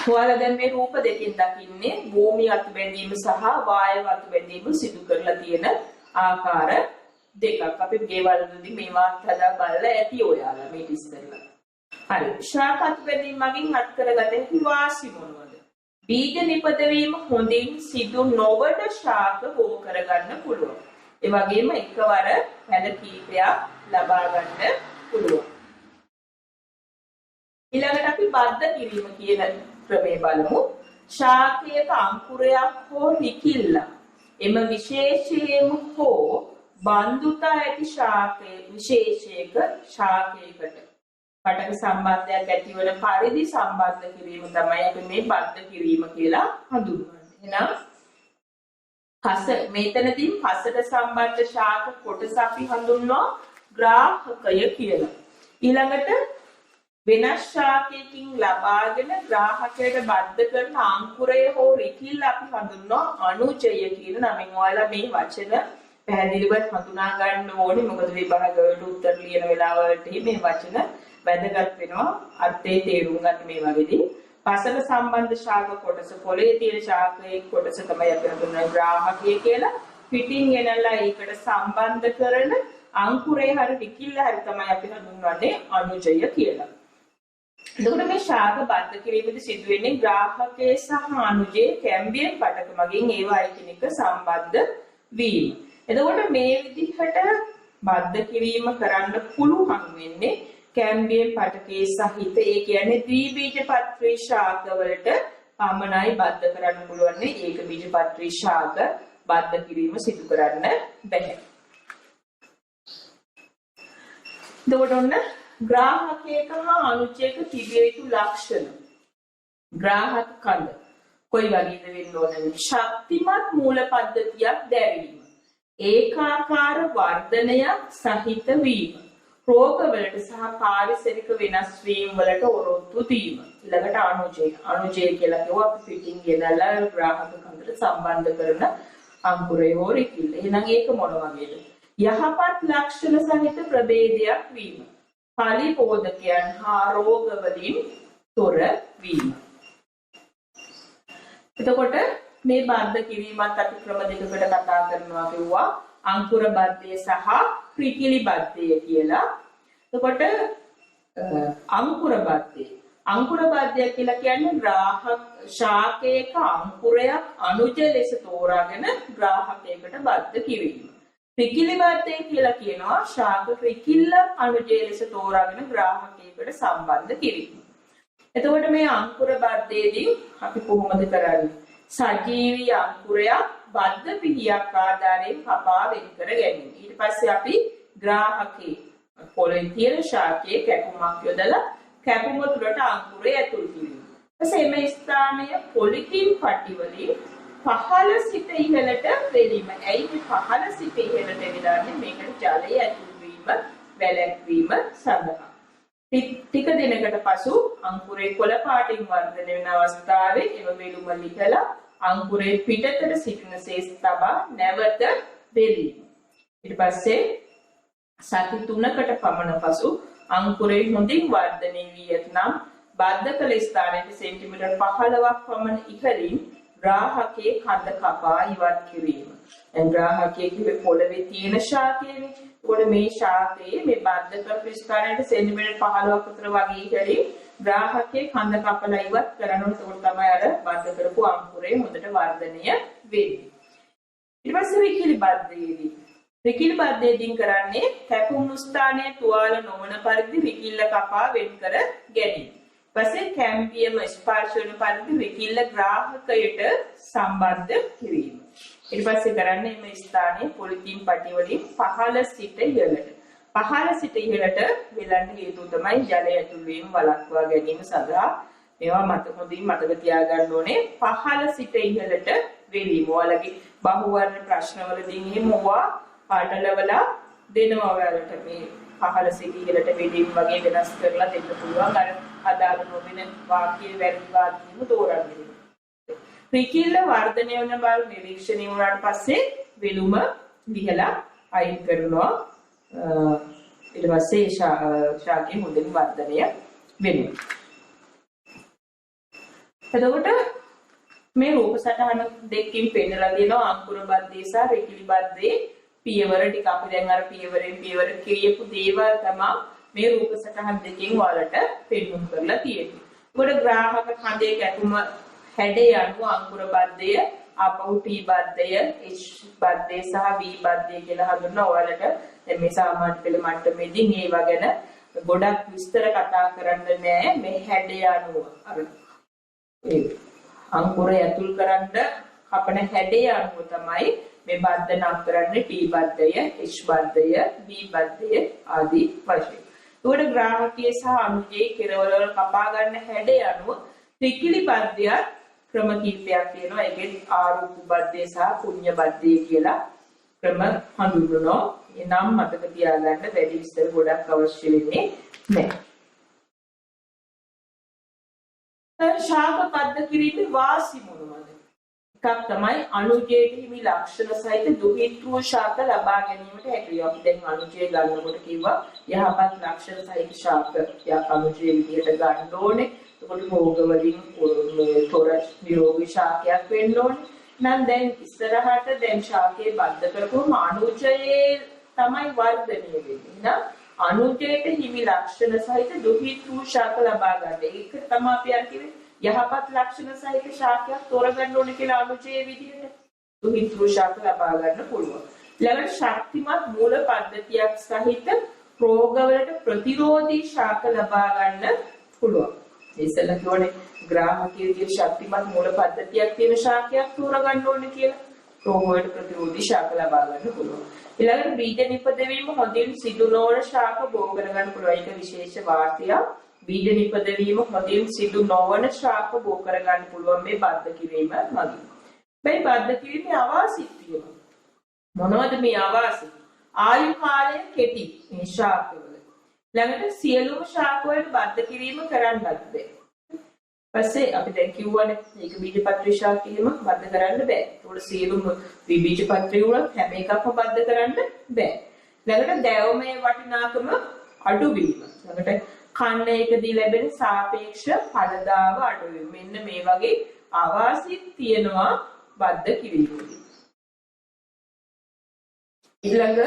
ඔයාලා දැන් මේ රූප දෙකෙන් දකින්නේ භූමි අතු බැඳීම සහ වායු අතු බැඳීම සිදු කරලා තියෙන ආකාර දෙකක්. අපි ගෙවල් වලදී මේවා හදා බලලා ඇති ඔයාලා මේ ඉස්සෙල්ලා. හරි. ශාක අතු බැඳීම මගින් අත් කරගත හැකි වාසි මොනවද? බීජ නිපදවීම හොඳින් සිදු නොවන ශාක බෝ කරගන්න පුළුවන්. ඒ වගේම එකවර පැල කීපයක් ලබා ගන්න පුළුවන්. ඊළඟට අපි බද්ධ කිරීම කියන ක්‍රමය බලමු. ශාකයක අංකුරයක් හෝ රිකිල්ල එම විශේෂයෙන්ම හෝ බන්දුතා ඇති ශාකයේ විශේෂයක ශාකයකට පටක සම්බන්ධයක් ඇතිවන පරිදි සම්බන්ධ කිරීම තමයි අපි මේ බද්ධ කිරීම කියලා හඳුන්වන්නේ. එහෙනම් පස මෙතනදී පසට සම්බන්ධ ශාක කොටස අපි හඳුන්වනවා ග්‍රාහකය කියලා. ඊළඟට වෙනස් ශාකයකින් ලබාගෙන ග්‍රාහකයට බද්ධ කරන අංකුරය හෝ රිකිල්ල අපි හඳුන්වනවා අනුජය කියන නමින්. ඔයාලා මේ වචන පැහැදිලිව හඳුනා ගන්න ඕනේ. මොකද විභාග වලට උත්තර ලියන වෙලාවලට මේ වචන වැදගත් වෙනවා. අර්ථය තේරුම් ගන්න මේ වගේදී. පසල සම්බන්ධ ශාක කොටස පොළේ තියෙන ශාකයේ කොටස තමයි අපි හඳුන්වන්නේ ග්‍රාහකය කියලා. පිටින් එනලා ඒකට සම්බන්ධ කරන අංකුරේ හරි රිකිල්ල හරි තමයි අපි හඳුන්වන්නේ අනුජය කියලා. එතකොට මේ ශාක බද්ධ කිරීමේදී සිදුවෙන්නේ ග්‍රාහකයේ සහ අනුජයේ කැම්බියම් පටක මගින් ඒවා එකිනෙක සම්බන්ධ වීම. එතකොට මේ විදිහට බද්ධ කිරීම කරන්න පුළුවන් වෙන්නේ කැම්බියම් පටකයේ සහිත ඒ කියන්නේ ද්විබීජපත්‍රී ශාක වලට පමණයි බද්ධ කරන්න පුළුවන්. ඒක බීජපත්‍රී ශාක බද්ධ කිරීම සිදු කරන්න බැහැ. එතකොට ඔන්න ග්‍රාහකයක හා අනුජයක තිබිය යුතු ලක්ෂණ. ග්‍රාහක කඳ කොයි වගේද වෙන්න ඕනද? ශක්තිමත් මූල පද්ධතියක් දැරීම, ඒකාකාර වර්ධනයක් සහිත වීම, රෝගවලට සහ පාරිසරික වෙනස් වීම වලට ඔරොත්තු දීම. ඊළඟට අනුජය. අනුජය කියලා කියව අපි පිටින් ගෙනල්ලා ග්‍රාහක කඳට සම්බන්ධ කරන අංකුරය හෝ රිකිල්ල. එහෙනම් ඒක මොන වගේද? යහපත් ලක්ෂණ සහිත ප්‍රභේදයක් වීම, පලිපෝදකයන් හා රෝග වලින් තොර වීම. එතකොට මේ බද්ධ කිරීමත් අපි ක්‍රම දෙකකට කතා කරනවා කිව්වා. අංකුර බද්ධය සහ රිකිලි බද්ධය කියලා. එතකොට අංකුර බද්ධය. අංකුර බද්ධය කියලා කියන්නේ ග්‍රාහක ශාකයක අංකුරයක් අනුජ ලෙස තෝරාගෙන ග්‍රාහකයකට බද්ධ කිරීම. රිකිලි බද්ධය කියලා කියනවා ශාක රිකිල්ල අනුජ ලෙස තෝරාගෙන ග්‍රාහකයකට සම්බන්ධ කිරීම. එතකොට මේ අංකුර බද්ධයේදී අපි කොහොමද කරන්නේ? සජීවී අංකුරයක් බද්ධ පිහියක් ආධාරයෙන් කපා වෙන් කර ගැනීම. ඊට පස්සේ අපි ග්‍රාහකයේ පොළේ තියෙන ශාකයේ කැපුමක් යොදලා කැපුම තුළට අංකුරය ඇතුල් කිරීම. ඊපස්සේ මේ ස්ථානය පොලිතින් පටි වලින් පහළ සිට ඉහළට වෙලීම. ඇයි මේ පහළ සිට ඉහළට වෙලාන්නේ? මේකට ජලය ඇතුල් වීම වැළැක්වීම සඳහා. ටික දිනකට පසු අංකුරේ කොළ පාටින් වර්ධනය වෙන අවස්ථාවේ එම වෙලුම ලිහලා අංකුරේ පිටතට සිටින සේස් තබා නැවත බෙදීම. ඊට පස්සේ සති 3කට පමණ පසු අංකුරේ හොඳින් වර්ධනය වී ඇතනම් බද්ධ කළ ස්ථානයේ සෙන්ටිමීටර් 15ක් පමණ ඉහළින් ග්‍රාහකයේ කඳ කපා ඉවත් කිරීම. දැන් ග්‍රාහකයේ කිව්වේ පොළවේ තියෙන ශාකයනේ. ඒකට මේ ශාකයේ මේ බද්ධ කරපු ස්ථානයට සෙන්ටිමීටර් 15ක් විතර වගේ ඉහළින් ග්‍රාහකයේ කඳ කපලා ඉවත් කරනකොට ඒක තමයි අර බද්ධ කරපු අංකුරේ හොඳට වර්ධනය වෙන්නේ. ඊට පස්සේ විකිලි බද්ධයේදී විකිලි බද්ධයේදී කරන්නේ කැපුණු ස්ථානයේ තුවාල නොවන පරිදි විකිල්ල කපා වෙන් කර ගැනීම. පස්සේ කැම්පියම ස්පර්ශ වෙන පරිදි විකිල්ල ග්‍රාහකයට සම්බන්ධ කිරීම. ඊට පස්සේ කරන්නේ මේ ස්ථානයේ පොලිතින් පටි වලින් පහළ සිට ඉහළට. පහළ සිට ඉහළට වෙලන්න හේතුව තමයි ජලය ඇතුල් වීම වළක්වා ගැනීම සඳහා මේවා හොඳින් මතක තියාගන්න ඕනේ. පහළ සිට ඉහළට වෙලීම. ඔයාලගේ බහුවර්ණ ප්‍රශ්නවලදී එහෙම ඕවා පාඩලවලා දෙනවා ඔයාලට මේ පහළ සිට ඉහළට වෙලීම වගේ වෙනස් කරලා දෙන්න පුළුවන්. අර අදාළ නොවන වාක්‍යයේ වැරදි වාක්‍යෙම තෝරන්න. විකිල්ල වර්ධනය වෙන බව නිරීක්ෂණය වුණාට පස්සේ වෙලුම ලිහලා අයින් කරනවා. ඊට පස්සේ ශාකයේ හොඳින් වර්ධනය වෙනවා. එතකොට මේ රූප සටහන දෙකකින් පෙන්නලා දෙනවා අංකුර බද්ධයේ සහ විකිලි බද්ධයේ පියවර ටික. අපි දැන් අර පියවරෙන් පියවර කියපු දේවල් තමයි මේ රූප සටහන් දෙකෙන් වලට පෙන්වුම් කරලා තියෙන්නේ. ඒකට ග්‍රාහක කඳේ කැටුම හැඩය අනුව අංකුර බද්ධය, ආපහු T බද්ධය, H බද්ධය සහ V බද්ධය කියලා හඳුන්වනවා. ඔයාලට දැන් මේ සාමාන්‍ය පෙළ මට්ටමේදී මේවා ගැන ගොඩක් විස්තර කතා කරන්න නෑ. මේ හැඩය අනුව අර ඒ අංකුරය ඇතුල් කරන්න කපන හැඩය අනුව තමයි මේ බද්ධ නම් කරන්නේ. T බද්ධය, H බද්ධය, V බද්ධය ආදී වශයෙන්. ඒකට ග්‍රාහකයේ සහ අනුජයේ කෙරවල කපා ගන්න හැඩය අනුව විකිලි බද්ධයත් ක්‍රම කීපයක් තියෙනවා. ඒකෙන් ආරූප බද්ධය සහ කුඤ්ඤ බද්ධය කියලා ක්‍රම හඳුන්වනවා. ඒ නම් මතක තියාගන්න වැඩි විස්තර ගොඩක් අවශ්‍ය වෙන්නේ නැහැ. ශාක බද්ධ කිරීමේ වාසි මොනවද? එකක් තමයි අනුජයට හිමි ලක්ෂණ සහිත දුහිතෘ ශාක ලබා ගැනීමට හැකියි. අපි දැන් අනුජය ගන්නකොට කිව්වා යහපත් ලක්ෂණ සහිත ශාක යක් අනුජය විදිහට ගන්න ඕනේ. ඒකට රෝග වලින් තොර නිරෝගී ශාකයක් වෙන්න ඕනේ. නම් දැන් ඉස්සරහට දැන් ශාකයේ බද්ධ කරපුවම අනුජයේ තමයි වර්ධනය වෙන්නේ. නේද? අනුජයට හිමි ලක්ෂණ සහිත දුහිතෘ ශාක ලබා ගන්න. ඒක තමයි අපි අර කිව්වේ යහපත් ලක්ෂණ සහිත ශාකයක් තෝරගන්න ඕනේ කියලා අනුජයේ විදිහට දුහිතෘ ශාක ලබා ගන්න පුළුවන්. ඊළඟට ශක්තිමත් මූල පද්ධතියක් සහිත රෝගවලට ප්‍රතිරෝධී ශාක ලබා ගන්න පුළුවන්. ඉස්සෙල්ලා කියෝනේ ග්‍රාහකයේ ශක්තිමත් මූල පද්ධතියක් තියෙන ශාකයක් තෝරගන්න ඕනේ කියලා. රෝග වලට ප්‍රතිරෝධී ශාක ලබා ගන්න පුළුවන්. ඊළඟට බීජ නිපදවීම හොඳින් සිදු නොවන ශාක බෝ කරගන්න පුළුවන්. ඒක විශේෂ වාර්තයක්. බීජ නිපදවීම හොඳින් සිදු නොවන ශාක බෝ කරගන්න පුළුවන් මේ බද්ධ කිරීම මගින්. මේ බද්ධ කිරීමේ අවාසි තියෙනවා. මොනවද මේ අවාසි? ආයු කාලය කෙටි මේ ශාකවල. ළඟට සියලුම ශාක වලට බද්ධ කිරීම කරන්නත් බෑ. පස්සේ අපි දැන් කිව්වනේ මේක බීජපත්‍රී ශාකයෙම බද්ධ කරන්න බෑ. ඒකට සියලුම බීජපත්‍රී වල හැම එකක්ම බද්ධ කරන්න බෑ. ළඟට දැවමේ වටිනාකම අඩු වීම. ළඟට කන්න එකදී ලැබෙන සාපේක්ෂ ඵලදාව අඩු වීම. මෙන්න මේ වගේ අවාසි තියෙනවා බද්ධ කිරීමේදී. ඊළඟ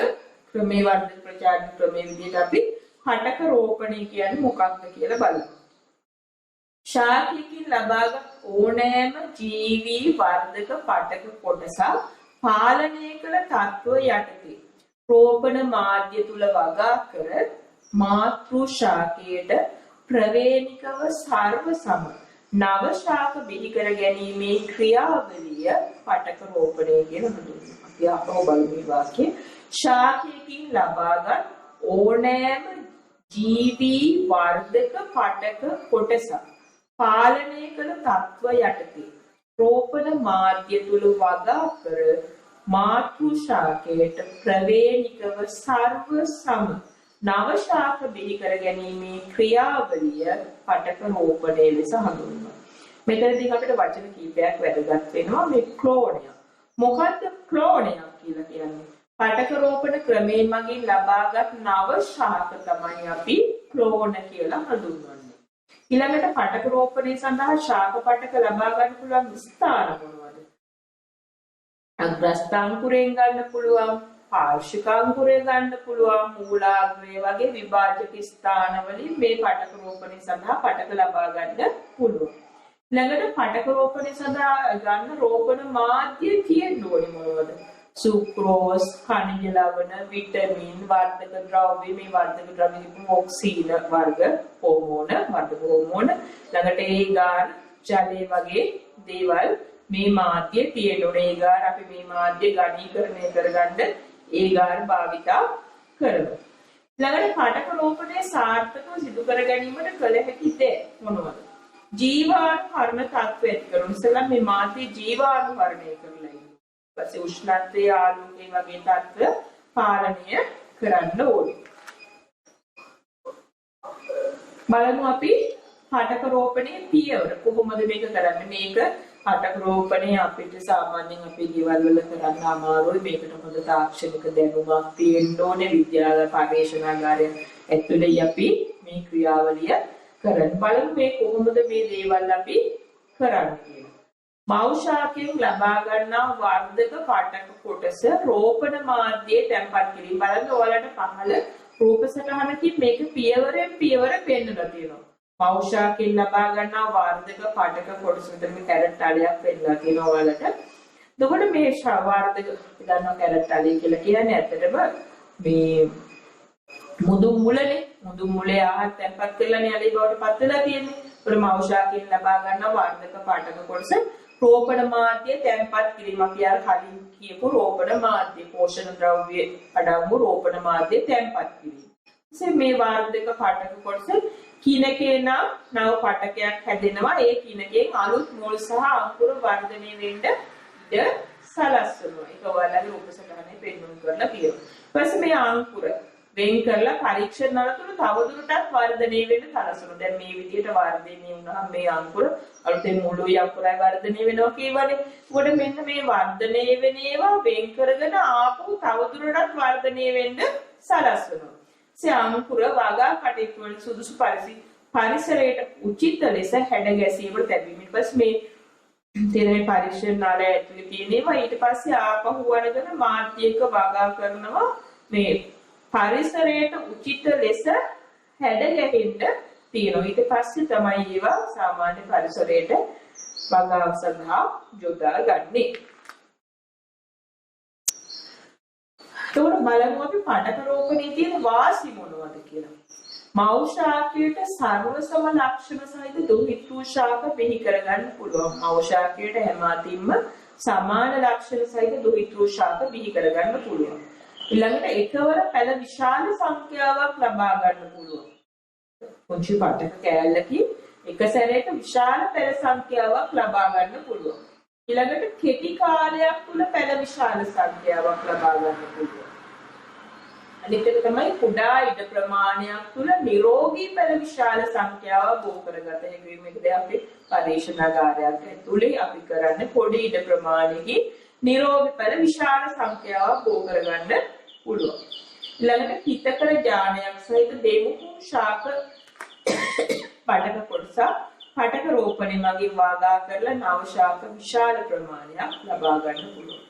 ක්‍රමේ වර්ධන ප්‍රචාරණ ක්‍රමයේ විදිහට අපි හටක රෝපණය කියන්නේ මොකක්ද කියලා බලමු. ශාකයකින් ලබාගත් ඕනෑම ජීවි වර්ධක පටක කොටසක් පාලනය කළ තත්ත්ව යටතේ රෝපණ මාධ්‍ය තුල වගා කර මාතෘ ශාකයට ප්‍රවේණිකව සර්ව සම නව ශාක බිහි කර ගැනීමේ ක්‍රියාවලිය පටක රෝපණය කියන හඳුන්වනවා. අපි අපෝ බලමු වාක්‍යය. ශාකයකින් ලබාගත් ඕනෑම ජීවි වර්ධක පටක කොටසක් පාලනය කළ තත්ත්ව යටතේ රෝපණ මාධ්‍ය තුල වගා කර මාතෘ ශාකයට ප්‍රවේණිකව සර්ව සම නව ශාක බිහි කර ගැනීමේ ක්‍රියාවලිය පටක රෝපණය ලෙස හඳුන්වනවා. මෙතනදී අපිට වචන කීපයක් වැදගත් වෙනවා. මේ ක්ලෝණය. මොකද්ද ක්ලෝණය කියලා කියන්නේ? පටක රෝපණ ක්‍රමයෙන් මගින් ලබාගත් නව ශාක තමයි අපි ක්ලෝන කියලා හඳුන්වන්නේ. ඊළඟට පටක රෝපණය සඳහා ශාක පටක ලබා ගන්න පුළුවන් ස්ථාන මොනවද? අග්‍රස්ථාංකුරයෙන් ගන්න පුළුවන්, පාර්ශ්විකාංකුරයෙන් ගන්න පුළුවන්, මූලාග්‍රය වගේ විභාජක ස්ථානවලින් මේ පටක රෝපණය සඳහා පටක ලබා ගන්න පුළුවන්. ළඟට පටක රෝපණය සඳහා ගන්න රෝපණ මාධ්‍ය තියෙන්න ඕනේ මොනවද? සුක්‍රෝස්, khනිජ ලවණ, විටමින්, වර්ධක ද්‍රව්‍ය, මේ වර්ධක ද්‍රව්‍ය ඔක්සින වර්ග, හෝමෝන, වර්ධක හෝමෝන, ළඟට ඒගාර, ජලය වගේ දේවල් මේ මාධ්‍ය තියෙන්න ඕනේ. ඒගාර අපි මේ මාධ්‍ය ගණීකරණය කරගන්න ඒගාර භාවිතා කරනවා. ළඟට පටක රෝපණය සාර්ථකව සිදු කර ගැනීමට කළ හැකි දේ මොනවද? ජීවාණු හරණ තත්ත්වය ඇති කරන ඉස්සෙල්ලා මේ මාධ්‍ය ජීවාණු හරණය කරලා ඉන්න. ඊපස්සේ උෂ්ණත්වයේ ආලෝකයේ වගේ තත්ත්ව පාලනය කරන්න ඕනේ. බලමු අපි පටක රෝපණයේ පියවර කොහොමද මේක කරන්නේ? මේක පටක රෝපණය අපිට සාමාන්‍යයෙන් අපේ ගෙවල් වල කරන්න අමාරුයි. මේකට හොඳ තාක්ෂණික දැනුමක් තියෙන්න ඕනේ. විද්‍යාල පරීක්ෂණාගාරය ඇතුලේ අපි මේ ක්‍රියාවලිය කරන්න. බලමු මේ කොහොමද මේ දේවල් අපි කරන්නේ කියලා. මෞෂාකයෙන් ලබා ගන්නා වර්ධක පටක කොටස රෝපණ මාධ්‍යයේ තැන්පත් කිරීම. බලන්න ඔයාලට පහළ රූප සටහනකින් මේක පියවරෙන් පියවර පෙන්නලා තියෙනවා. මෞෂාකයෙන් ලබා ගන්නා වර්ධක පටක කොටස විතර මේ කැරට් අලයක් පෙන්නලා තියෙනවා ඔයාලට. එතකොට මේ වර්ධක දන්නවා කැරට් අලය කියලා කියන්නේ ඇත්තටම මේ මුදුන් මුලනේ. මුදුන් මුලේ ආහාර තැන්පත් කරලානේ අලේ බවට පත් වෙලා තියෙන්නේ. ඒකට මෞෂාකයෙන් ලබා ගන්නා වර්ධක පටක කොටස රෝපණ මාධ්‍ය තැන්පත් කිරීම. අපි අර කලින් කියපු රෝපණ මාධ්‍ය පෝෂණ ද්‍රව්‍ය අඩංගු රෝපණ මාධ්‍ය තැන්පත් කිරීම. මේ වර්ධක පටක කොටස කිනකේ නම් නව පටකයක් හැදෙනවා. ඒ කිනකෙන් අලුත් මුල් සහ අංකුර වර්ධනය වෙන්න ඉඩ සලස්වනවා. ඒක ඔයාලගේ උපසටහනේ පෙන්වන්න කරලා කියනවා. ඊපස්සේ මේ අංකුර වෙන් කරලා පරීක්ෂණ නලතුරු තවදුරටත් වර්ධනය වෙන්න සලස්වනවා. දැන් මේ විදිහට වර්ධනය වුණාම මේ අංකුර අලුතෙන් මුළුයි අංකුරයි වර්ධනය වෙනවා කියවනේ. ඒකට මෙන්න මේ වර්ධනය වෙන ඒවා වෙන් කරගෙන ආපහු තවදුරටත් වර්ධනය වෙන්න සලස්වනවා. අංකුර වගා කටයුතු වල සුදුසු පරිසරයට උචිත ලෙස හැඩ ගැසීමට තැබීම. ඊට පස්සේ මේ තේරෙන පරීක්ෂණ නාලය ඇතුලේ තියෙනවා. ඊට පස්සේ ආපහු වරගෙන මාධ්‍යයක වගා කරනවා මේ පරිසරයට උචිත ලෙස හැඩ ගැහෙන්න තියෙනවා. ඊට පස්සේ තමයි ඒවා සාමාන්‍ය පරිසරයට වගාව සඳහා යොදා ගන්නේ. එතකොට බලමු අපි පටක රෝපණයේ තියෙන වාසි මොනවද කියලා. මෞෂාකයට සර්ව සම ලක්ෂණ සහිත දුහිතෘ ශාක බිහි කරගන්න පුළුවන්. මෞෂාකයට හැම අතින්ම සමාන ලක්ෂණ සහිත දුහිතෘ ශාක බිහි කරගන්න පුළුවන්. ඊළඟට එකවර පැල විශාල සංඛ්‍යාවක් ලබා ගන්න පුළුවන්. පුංචි පටක කෑල්ලකින් එක සැරේට විශාල පැල සංඛ්‍යාවක් ලබා ගන්න පුළුවන්. ඊළඟට කෙටි කාලයක් තුල පැල විශාල සංඛ්‍යාවක් ලබා ගන්න පුළුවන්. අනිත් එක තමයි කුඩා ඉඩ ප්‍රමාණයක් තුල නිරෝගී පැල විශාල සංඛ්‍යාවක් බෝ කරගත හැකි වීම. මේක දැන් අපි පරීක්ෂණාගාරයක් ඇතුලේ අපි කරන්නේ පොඩි ඉඩ ප්‍රමාණයකින් නිරෝගී පැල විශාල සංඛ්‍යාවක් බෝ කරගන්න පුළුවන්. ඊළඟට හිතකර ඥානයක් සහිත දෙමුකුම් ශාක පටක කොටස පටක රෝපණය මගින් වාගා කරලා නව ශාක විශාල ප්‍රමාණයක් ලබා ගන්න පුළුවන්.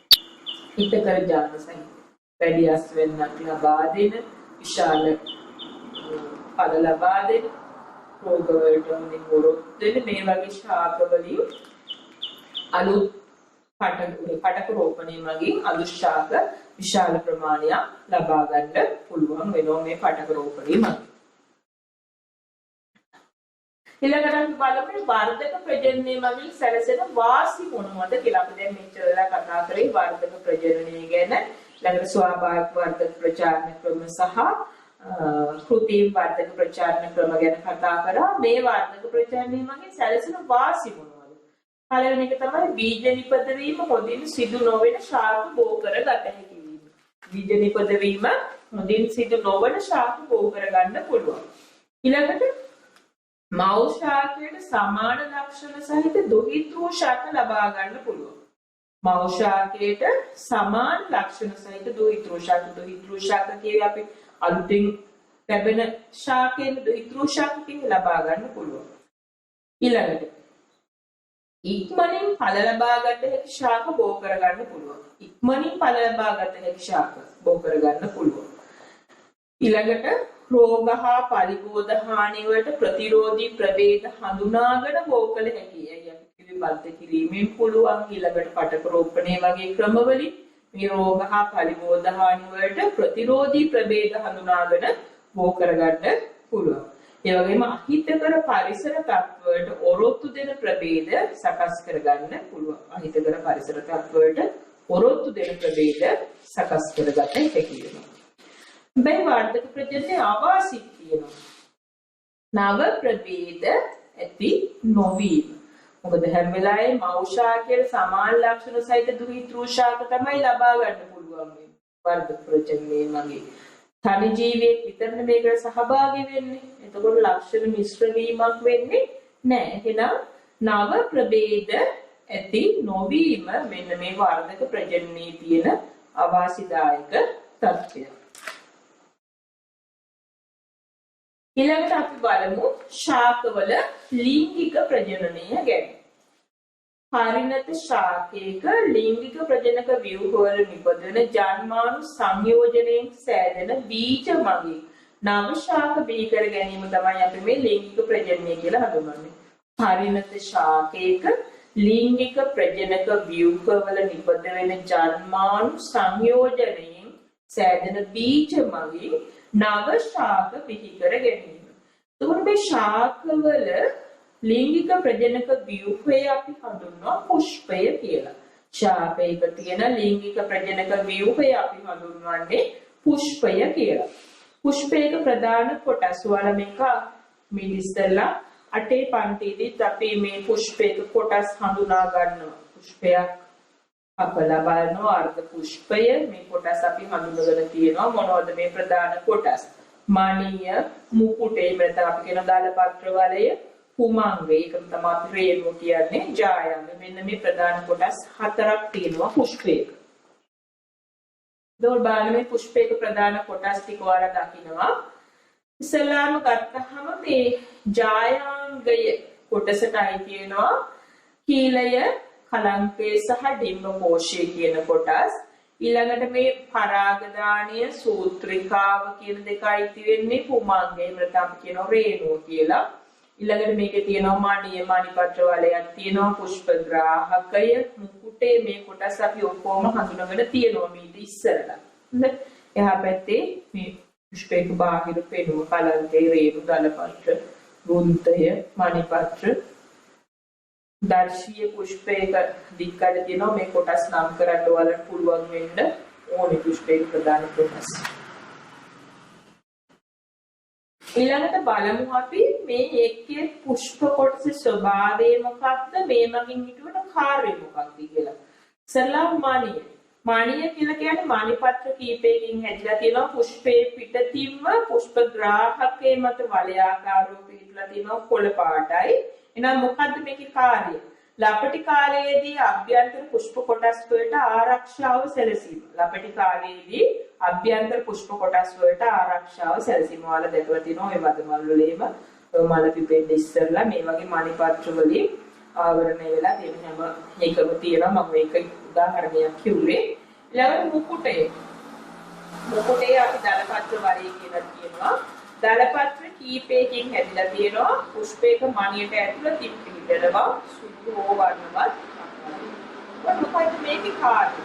හිතකර ඥාන සහිත වැඩි අස්වැන්නක් ලබා දෙන විශාල පළ ලබා දෙන රෝග වලට නිරෝධ දෙන මේ වගේ ශාක වලින් අලුත් පටක රෝපණය මගින් අලුත් ශාක විශාල ප්‍රමාණයක් ලබා ගන්න පුළුවන් වෙනවා මේ පටක රෝපණය මගින්. ඊළඟට අපි බලමු වර්ධක ප්‍රජනනය මගින් සැලසෙන වාසි මොනවද කියලා. අපි දැන් මෙච්චර වෙලා කතා කරේ වර්ධක ප්‍රජනනය ගැන. ඊළඟට ස්වාභාවික වර්ධක ප්‍රචාරණ ක්‍රම සහ කෘත්‍රිම වර්ධක ප්‍රචාරණ ක්‍රම ගැන කතා කරා. මේ වර්ධක ප්‍රචාරණය මගින් සැලසෙන වාසි මොනවද? පළවෙනි එක තමයි බීජ නිපදවීම හොඳින් සිදු නොවන ශාක බෝ කරගත හැකි වීම. බීජ නිපදවීම හොඳින් සිදු නොවන ශාක බෝ කරගන්න පුළුවන්. ඊළඟට මෞෂාකයට සමාන ලක්ෂණ සහිත දුහිතෘ ශාක ලබා ගන්න පුළුවන්. මෞෂාකයට සමාන ලක්ෂණ සහිත දුහිතෘ ශාක කියවේ අපි අලුතින් ලැබෙන ශාකයෙන් දුහිතෘ ශාකකින් ලබා ගන්න පුළුවන්. ඊළඟට ඉක්මනින් ඵල ලබා ගන්න හැකි ශාක බෝ කරගන්න පුළුවන්. ඉක්මනින් ඵල ලබා ගන්න හැකි ශාක බෝ කරගන්න පුළුවන්. ඊළඟට රෝග හා පරිබෝධ හානි වලට ප්‍රතිරෝධී ප්‍රභේද හඳුනාගෙන බෝ කළ හැකියි. අපි කිව්වේ බද්ධ කිරීමෙන් පුළුවන්. ඊළඟට පටක රෝපණය වගේ ක්‍රමවලින් මේ රෝග හා පරිබෝධ හානි වලට ප්‍රතිරෝධී ප්‍රභේද හඳුනාගෙන බෝ කරගන්න පුළුවන්. ඒ වගේම අහිතකර පරිසර තත්ත්වවලට ඔරොත්තු දෙන ප්‍රභේද සකස් කරගන්න පුළුවන්. අහිතකර පරිසර තත්ත්වවලට ඔරොත්තු දෙන ප්‍රභේද සකස් කරගන්න හැකි වෙනවා. බයි වර්ධක ප්‍රජනනයේ ආවාසිත තියෙනවා. නව ප්‍රභේද ඇති නොවීම. මොකද හැම වෙලාවෙම මෞෂාකයේ සමාන ලක්ෂණ සහිත දුහිතෘෂාක තමයි ලබා ගන්න පුළුවන් මේ වර්ධක ප්‍රජනනයේ මගේ. තනි ජීවියෙක් විතරනේ මේකට සහභාගී වෙන්නේ. එතකොට ලක්ෂණ මිශ්‍ර වීමක් වෙන්නේ නැහැ. එහෙනම් නව ප්‍රභේද ඇති නොවීම මෙන්න මේ වර්ධක ප්‍රජනනයේ තියෙන අවාසිදායක තත්ත්වය. ඊළඟට අපි බලමු ශාකවල ලිංගික ප්‍රජනනය ගැන. පරිණත ශාකයක ලිංගික ප්‍රජනක ව්‍යුහවල නිපදවන ජන්මානු සංයෝජනයෙන් සෑදෙන බීජ මගින් නව ශාක බිහි කර ගැනීම තමයි අපි මේ ලිංගික ප්‍රජනනය කියලා හඳුන්වන්නේ. පරිණත ශාකයක ලිංගික ප්‍රජනක ව්‍යුහවල නිපදවන ජන්මානු සංයෝජනයෙන් සෑදෙන බීජ මගින් නව ශාක බිහි කර ගැනීම. එතකොට මේ ශාකවල ලිංගික ප්‍රජනක ව්‍යුහය අපි හඳුන්වනවා පුෂ්පය කියලා. ශාකයක තියෙන ලිංගික ප්‍රජනක ව්‍යුහය අපි හඳුන්වන්නේ පුෂ්පය කියලා. පුෂ්පයක ප්‍රධාන කොටස් වල මේක මේ ඉස්සෙල්ලා 8 පන්තියේදී අපි මේ පුෂ්පයක කොටස් හඳුනා ගන්නවා. පුෂ්පයක් අපලා බලනවා අර්ධ පුෂ්පය මේ කොටස් අපි හඳුනගෙන තියෙනවා. මොනවද මේ ප්‍රධාන කොටස්? මණිය, මුකුටේ මෙතන අපි කියන දලපත්‍ර වලය, කුමංගය, ඒක තමයි අපි රේණුව කියන්නේ, ජායංග. මෙන්න මේ ප්‍රධාන කොටස් 4ක් තියෙනවා පුෂ්පයක. දෝල් බලන්න මේ පුෂ්පයක ප්‍රධාන කොටස් ටික ඔයාලා දකින්නවා. ඉස්සලාම ගත්තහම මේ ජායාංගය කොටසටයි තියෙනවා කීලය, කලංකය සහ ඩිම්බ කෝෂය කියන කොටස්. ඊළඟට මේ පරාගදානිය, සූත්‍රිකාව කියන දෙකයි තියෙන්නේ කුමංගය. මත අපි කියනවා රේණුව කියලා. ඊළඟට මේකේ තියෙනවා මණිය, මණිපත්‍ර වලයක් තියෙනවා, පුෂ්ප ග්‍රාහකය, මුකුටේ. මේ කොටස් අපි ඔක්කොම හඳුනගෙන තියෙනවා මේ ඉස්සරලා. හොඳ. එහා පැත්තේ මේ පුෂ්පයක බාහිර පෙනුම, කලන්තේ, රේණු, දලපත්‍ර, වෘන්තය, මණිපත්‍ර, දර්ශීය පුෂ්පයක දික්කඩ තියෙනවා. මේ කොටස් නම් කරන්න ඔයාලට පුළුවන් වෙන්න ඕනේ පුෂ්පයක ප්‍රධාන කොටස්. ඊළඟට බලමු අපි මේ එක්කේ පුෂ්ප කොටසේ ස්වභාවය මොකක්ද, මේ මගින් හිටවන කාර්යය මොකක්ද කියලා. සරලව මණිය. මණිය කියලා කියන්නේ මණිපත්‍ර කීපයකින් හැදිලා තියෙනවා. පුෂ්පයේ පිටතින්ම පුෂ්ප ග්‍රාහකයේ මත වලයාකාරව පිටලා තියෙනවා, කොළ පාටයි. එහෙනම් මොකද්ද මේකේ කාර්යය? ලපටි කාලයේදී අභ්‍යන්තර පුෂ්ප කොටස් වලට ආරක්ෂාව සැලසීම. ලපටි කාලයේදී අභ්‍යන්තර පුෂ්ප කොටස් වලට ආරක්ෂාව සැලසීම. ඔයාලා දැකලා තියෙනවා මේ වදමල් වල එහෙම මල පිපෙන්න ඉස්සරලා මේ වගේ මණිපත්‍ර වලින් ආවරණය වෙලා තියෙන හැම එකම තියෙනවා. මම මේක උදාහරණයක් කිව්වේ. ඊළඟට මුකුටය. මුකුටේ අපි දලපත්‍ර වලේ කියලා කියනවා. දලපත්‍ර කීපයකින් හැදිලා තියෙනවා. පුෂ්පයක මණියට ඇතුළතින් පිහිටනවා සුදු හෝ වර්ණවත්. මොකක්ද මේකේ කාර්යය?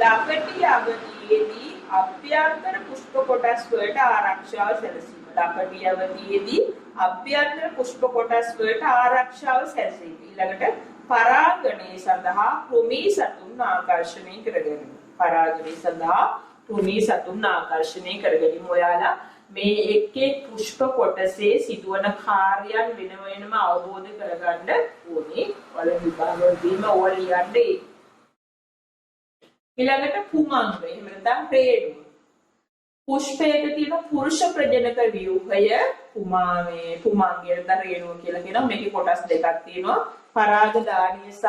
ලපටි අවධියේදී අභ්‍යන්තර පුෂ්ප කොටස් වලට ආරක්ෂාව සැලසීම. ලපටි අවධියේදී අභ්‍යන්තර පුෂ්ප කොටස් වලට ආරක්ෂාව සැලසීම. ඊළඟට පරාගණය සඳහා කෘමී සතුන් ආකර්ෂණය කරගැනීම. පරාගණය සඳහා කෘමී සතුන් ආකර්ෂණය කරගැනීම. ඔයාලා මේ එක්කේ පුෂ්ප කොටසේ සිදුවන කාර්යයන් වෙන වෙනම අවබෝධ කරගන්න ඕනේ. වල විභාග වීම ඕලියන්නේ. ඊළඟට කුමංගය. එහෙම නැත්නම් රේණුව. පුෂ්පයක තියෙන පුරුෂ ප්‍රජනක ව්‍යුහය කුමංගය රේණුව කියලා කියනවා. මේකේ කොටස් දෙකක් තියෙනවා. පරාගදානිය සහ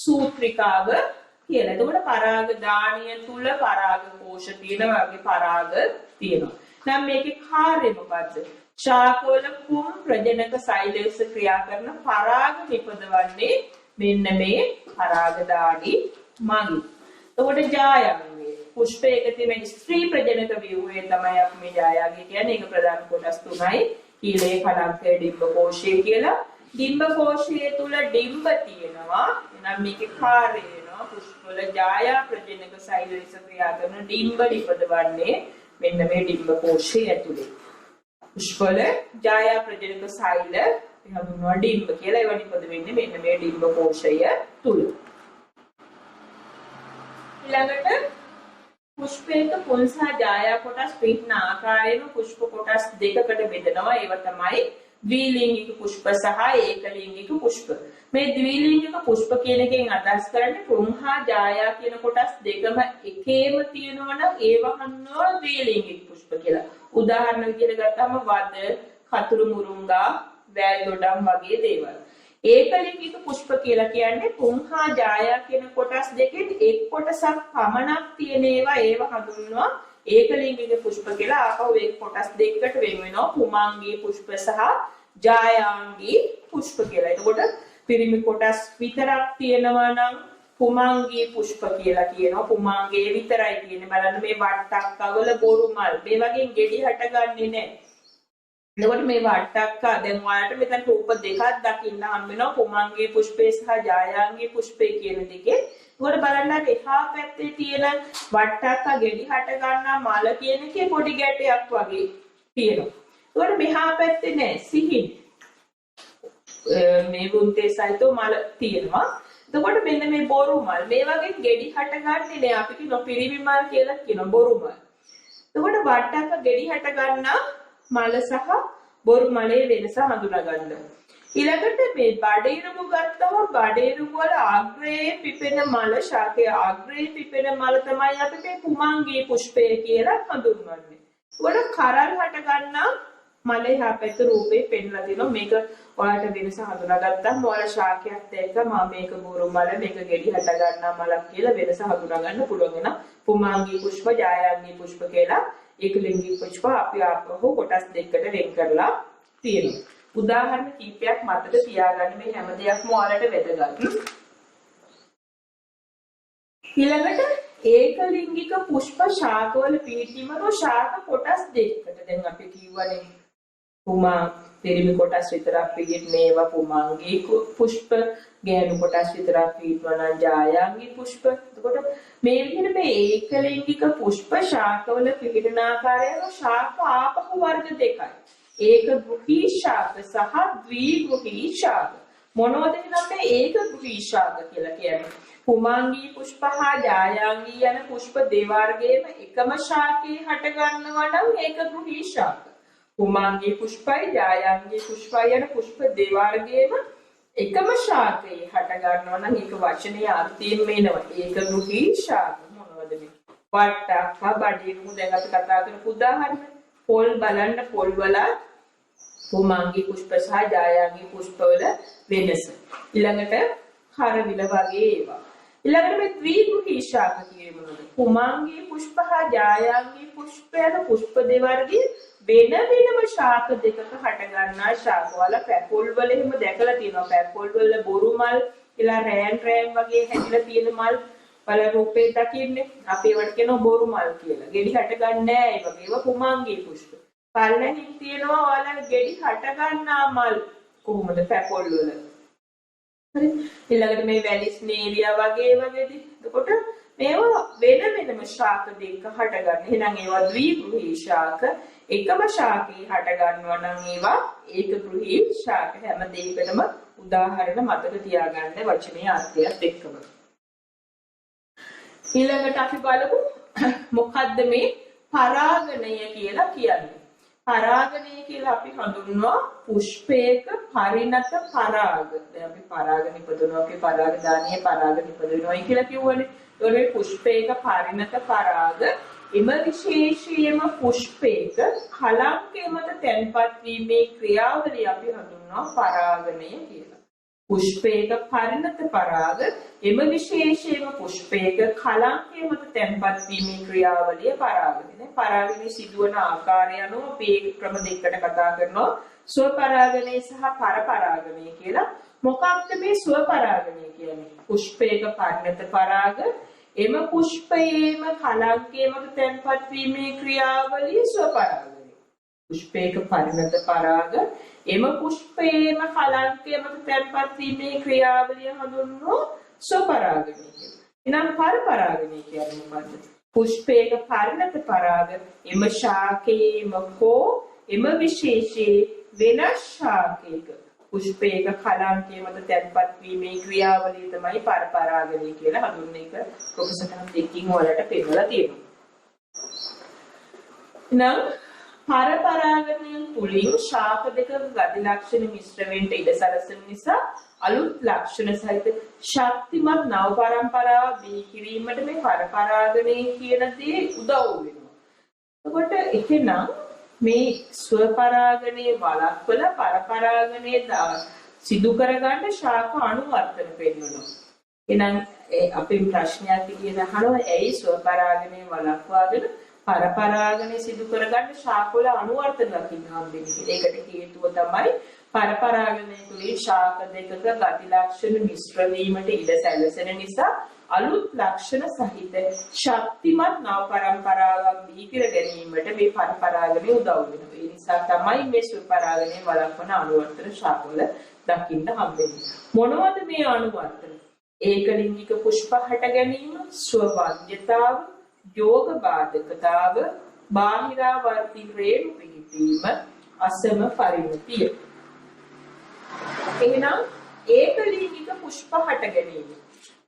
සූත්‍රිකාව කියලා. එතකොට පරාගදානිය තුල පරාග කෝෂ තියෙනවා, වගේ පරාග තියෙනවා. නම් මේකේ කාර්යය මොකද්ද? ශාකවල කුම් ප්‍රජනක සෛලස ක්‍රියා කරන පරාග නිපදවන්නේ මෙන්න මේ පරාගධාරී මඟි. එතකොට ජායංගේ පුෂ්පයක තියෙන ස්ත්‍රී ප්‍රජනක ව්‍යුහය තමයි අපි මේ ජායාගේ කියන්නේ. ඒක ප්‍රධාන කොටස් තුනයි. කීලේ කලංකය ඩිම්බ කෝෂය කියලා. ඩිම්බ කෝෂය තුල ඩිම්බ තියෙනවා. එහෙනම් මේකේ කාර්යය වෙනවා පුෂ්පවල ජායා ප්‍රජනක සෛල ලෙස ක්‍රියා කරන ඩිම්බ නිපදවන්නේ මෙන්න මේ ඩිම්බ කෝෂය ඇතුලේ. පුෂ්පවල ජායා ප්‍රජනක සෛල හඳුන්වනවා ඩිම්බ කියලා. ඒවා නිපද වෙන්නේ මෙන්න මේ ඩිම්බ කෝෂය තුල. ඊළඟට පුෂ්පයක පොල් සහ ජායා කොටස් පිටින ආකාරයෙන් පුෂ්ප කොටස් දෙකකට බෙදනවා. ඒවා තමයි ද්විලිංගික පුෂ්ප සහ ඒකලිංගික පුෂ්ප. මේ ද්විලිංගික පුෂ්ප කියන එකෙන් අදහස් කරන්නේ පුං හා ජායා කියන කොටස් දෙකම එකේම තියෙනවා නම් ඒවා හඳුන්වනවා ද්විලිංගික පුෂ්ප කියලා. උදාහරණ විදිහට ගත්තම වද, කතුරු මුරුංගා, වැල් දොඩම් වගේ දේවල්. ඒකලිංගික පුෂ්ප කියලා කියන්නේ පුං හා ජායා කියන කොටස් දෙකෙන් එක් කොටසක් පමණක් තියෙන ඒවා හඳුන්වනවා ඒකලිංගික පුෂ්ප කියලා. ආපහු ඒ කොටස් දෙකකට වෙන වෙනවා පුමංගී පුෂ්ප සහ ජායාංගී පුෂ්ප කියලා. එතකොට පිරිමි කොටස් විතරක් තියෙනවා නම් පුමංගී පුෂ්ප කියලා කියනවා. පුමංගේ විතරයි කියන්නේ. බලන්න මේ වට්ටක්කවල බොරු මල් මේ වගේ ගෙඩි හටගන්නේ නැහැ. එතකොට මේ වට්ටක්කා දැන් ඔයාලට මෙතන රූප දෙකක් දකින්න හම් වෙනවා පුමංගේ පුෂ්පේ සහ ජායාංගී පුෂ්පේ කියන දෙකේ. ඒකට බලන්න එහා පැත්තේ තියෙන වට්ටක්කා ගෙඩි හට ගන්නා මල කියන එකේ පොඩි ගැටයක් වගේ තියෙනවා. ඒකට මෙහා පැත්තේ නෑ සිහින් මේ වුන්තේ සහිත මල තියෙනවා. එතකොට මෙන්න මේ බොරු මල් මේ වගේ ගෙඩි හට ගන්නේ නෑ. අපි කියන පිරිමි මල් කියලා කියන බොරු මල්. එතකොට වට්ටක්කා ගෙඩි හට ගන්නා මල සහ බොරු මලේ වෙනස හඳුනා ගන්න. ඊළඟට මේ බඩේරුමු ගත්තම බඩේරුමු වල ආග්‍රයේ පිපෙන මල ශාකයේ ආග්‍රයේ පිපෙන මල තමයි අපි මේ පුමංගී පුෂ්පය කියලා හඳුන්වන්නේ. වල කරල් හට ගන්නා මලේ හැපෙත රූපේ පෙන්ලා දෙනවා. මේක ඔයාලට වෙනස හඳුනාගත්තාම ඔයාලා ශාකයක් එක්ක මම මේක බොරු මල මේක ගෙඩි හට ගන්නා මලක් කියලා වෙනස හඳුනා ගන්න පුළුවන් වෙන පුමංගී පුෂ්ප ජායාංගී පුෂ්ප කියලා ඒකලිංගික පුෂ්ප අපි ආපහු කොටස් දෙකකට වෙන් කරලා තියෙනවා. උදාහරණ කීපයක් මතක තියාගන්න. මේ හැම දෙයක්ම ඔයාලට වැදගත්. ඊළඟට ඒකලිංගික පුෂ්ප ශාකවල පිහිටීමන ශාක කොටස් දෙකකට. දැන් අපි කියවනේ පුමා පිරිමි කොටස් විතරක් පිහිටන්නේ ඒවා පුමංගී පුෂ්ප, ගෑනු කොටස් විතරක් පිහිටවන ජායාංගී පුෂ්ප. එතකොට මේ විදිහට මේ ඒකලිංගික පුෂ්ප ශාකවල පිහිටන ආකාරය ශාක ආපහු වර්ග දෙකයි. ඒක ගෘහී ශාක සහ ද්විගෘහී ශාක. මොනවද මේ ඒක ගෘහී ශාක කියලා කියන්නේ? පුමංගී පුෂ්ප හා ජායාංගී යන පුෂ්ප දෙවර්ගයේම එකම ශාකේ හට ගන්නවා නම් ඒක ගෘහී ශාක. පුමංගී පුෂ්පයි ජායාංගී පුෂ්පයි යන පුෂ්ප දෙවර්ගයේම එකම ශාකේ හට ගන්නවා නම් ඒක වචනේ අර්ථයෙන් මේනවා. ඒක ගෘහී ශාක. මොනවද මේ? වට්ටක්කා බඩේරුමු දැන් අපි කතා කරපු උදාහරණ. පොල් බලන්න පොල් වල පුමංගී පුෂ්ප සහ ජායාංගී පුෂ්ප වල වෙනස. ඊළඟට හරවිල වගේ ඒවා. ඊළඟට මේ ද්විගෘහී ශාක කියන්නේ මොනවද? පුමංගී පුෂ්ප හා ජායාංගී පුෂ්ප යන පුෂ්ප දෙවර්ගයේ වෙන වෙනම ශාක දෙකක හට ගන්නා ශාක වල පැපොල් වල එහෙම දැකලා තියෙනවා. පැපොල් වල බොරු මල් කියලා රෑන් වගේ හැදිලා තියෙන මල් වල රූපේ දකින්නේ. අපි ඒවට කියනවා බොරු මල් කියලා. ගෙඩි හට ගන්න නෑ ඒ වගේ. ඒවා පුමංගී පුෂ්ප. පල්ලෙහින් තියෙනවා ඔයාලා ගෙඩි හට ගන්නා මල් කොහොමද පැපොල් වල. හරි. ඊළඟට මේ වැලිස්නේරියා වගේදී. එතකොට මේවා වෙන වෙනම ශාක දෙක හට ගන්න. එහෙනම් ඒවා ද්විගෘහී ශාක. එකම ශාකේ හට ගන්නවා නම් ඒවා ඒකගෘහී ශාක. හැම දෙයකටම උදාහරණ මතක තියාගන්න වචනේ අර්ථයත් එක්කම. ඊළඟට අපි බලමු මොකද්ද මේ පරාගණය කියලා කියන්නේ. පරාගණය කියලා අපි හඳුන්වනවා පුෂ්පයක පරිණත පරාග. දැන් අපි පරාග නිපදවනවා අපි පරාගධානියේ පරාග නිපදවනවා කියලා කියවනේ. ඒතකොට මේ පුෂ්පයක පරිණත පරාග එම විශේෂයෙන්ම පුෂ්පයක කලංකය මත තැන්පත් වීමේ ක්‍රියාවලිය අපි හඳුන්වනවා පරාගණය කියලා. පුෂ්පයක පරිණත පරාග එම විශේෂයෙන්ම පුෂ්පයක කලංකය මත තැන්පත් වීමේ ක්‍රියාවලිය පරාගණය. පරාගණය සිදුවන ආකාරය අනුව අපි ක්‍රම දෙකකට කතා කරනවා. ස්වපරාගණය සහ පරපරාගණය කියලා. මොකක්ද මේ ස්ව පරාගණය කියන්නේ? පුෂ්පයක පරිණත පරාග එම පුෂ්පයේම කලංකයේ මත තැන්පත් වීමේ ක්‍රියාවලිය ස්ව පරාගණය. පුෂ්පයක පරිණත පරාග එම පුෂ්පයේම කලංකයේ මත තැන්පත් වීමේ ක්‍රියාවලිය හඳුන්වනවා ස්ව පරාගණය කියලා. එහෙනම් පර පරාගණය කියන්නේ මොකද්ද? පුෂ්පයක පරිණත පරාග එම ශාකයේම හෝ එම විශේෂයේ වෙනස් ශාකයක පුෂ්පයක කලංකයේ මත තැන්පත් වීමේ ක්‍රියාවලිය තමයි පර පරාගණය කියලා හඳුන්වන එක ප්‍රොෆෙසර් නම් දෙකකින් වලට පෙන්නලා තියෙනවා. නම් පර පරාගණයෙන් තුලින් ශාක දෙකක ගති ලක්ෂණ මිශ්‍ර වෙන්න ඉඩ සැලසෙන නිසා අලුත් ලක්ෂණ සහිත ශක්තිමත් නව පරම්පරාව බිහි කිරීමට මේ පර පරාගණය කියන දේ උදව් වෙනවා. එතකොට එහෙනම් මේ ස්ව පරාගණයේ වළක්වලා පර පරාගණයේ සිදු කරගන්න ශාක අනුවර්තන පෙන්වනවා. එහෙනම් අපේ ප්‍රශ්නයක් විදිහට අහනවා ඇයි ස්ව පරාගණයේ වළක්වාගෙන පර පරාගණය සිදු කරගන්න ශාකවල අනුවර්තන දකින්න හම්බෙන්නේ කියලා. ඒකට හේතුව තමයි පර පරාගණය තුලින් ශාක දෙකක ගති ලක්ෂණ මිශ්‍ර වීමට ඉඩ සැලසෙන නිසා අලුත් ලක්ෂණ සහිත ශක්තිමත් නව පරම්පරාවක් බිහි කර ගැනීමට මේ පර පරාගණය උදව් වෙනවා. ඒ නිසා තමයි මේ ස්ව පරාගණය වළක්වන අනුවර්තන ශාකවල දකින්න හම්බෙන්නේ. මොනවද මේ අනුවර්තන? ඒකලිංගික පුෂ්ප හට ගැනීම, ස්වවන්‍යතාව, යෝග බාධකතාව, බාහිරාවර්ති රේණු පිහිටීම, අසම පරිණතිය. එහෙනම් ඒකලිංගික පුෂ්ප හට ගැනීම.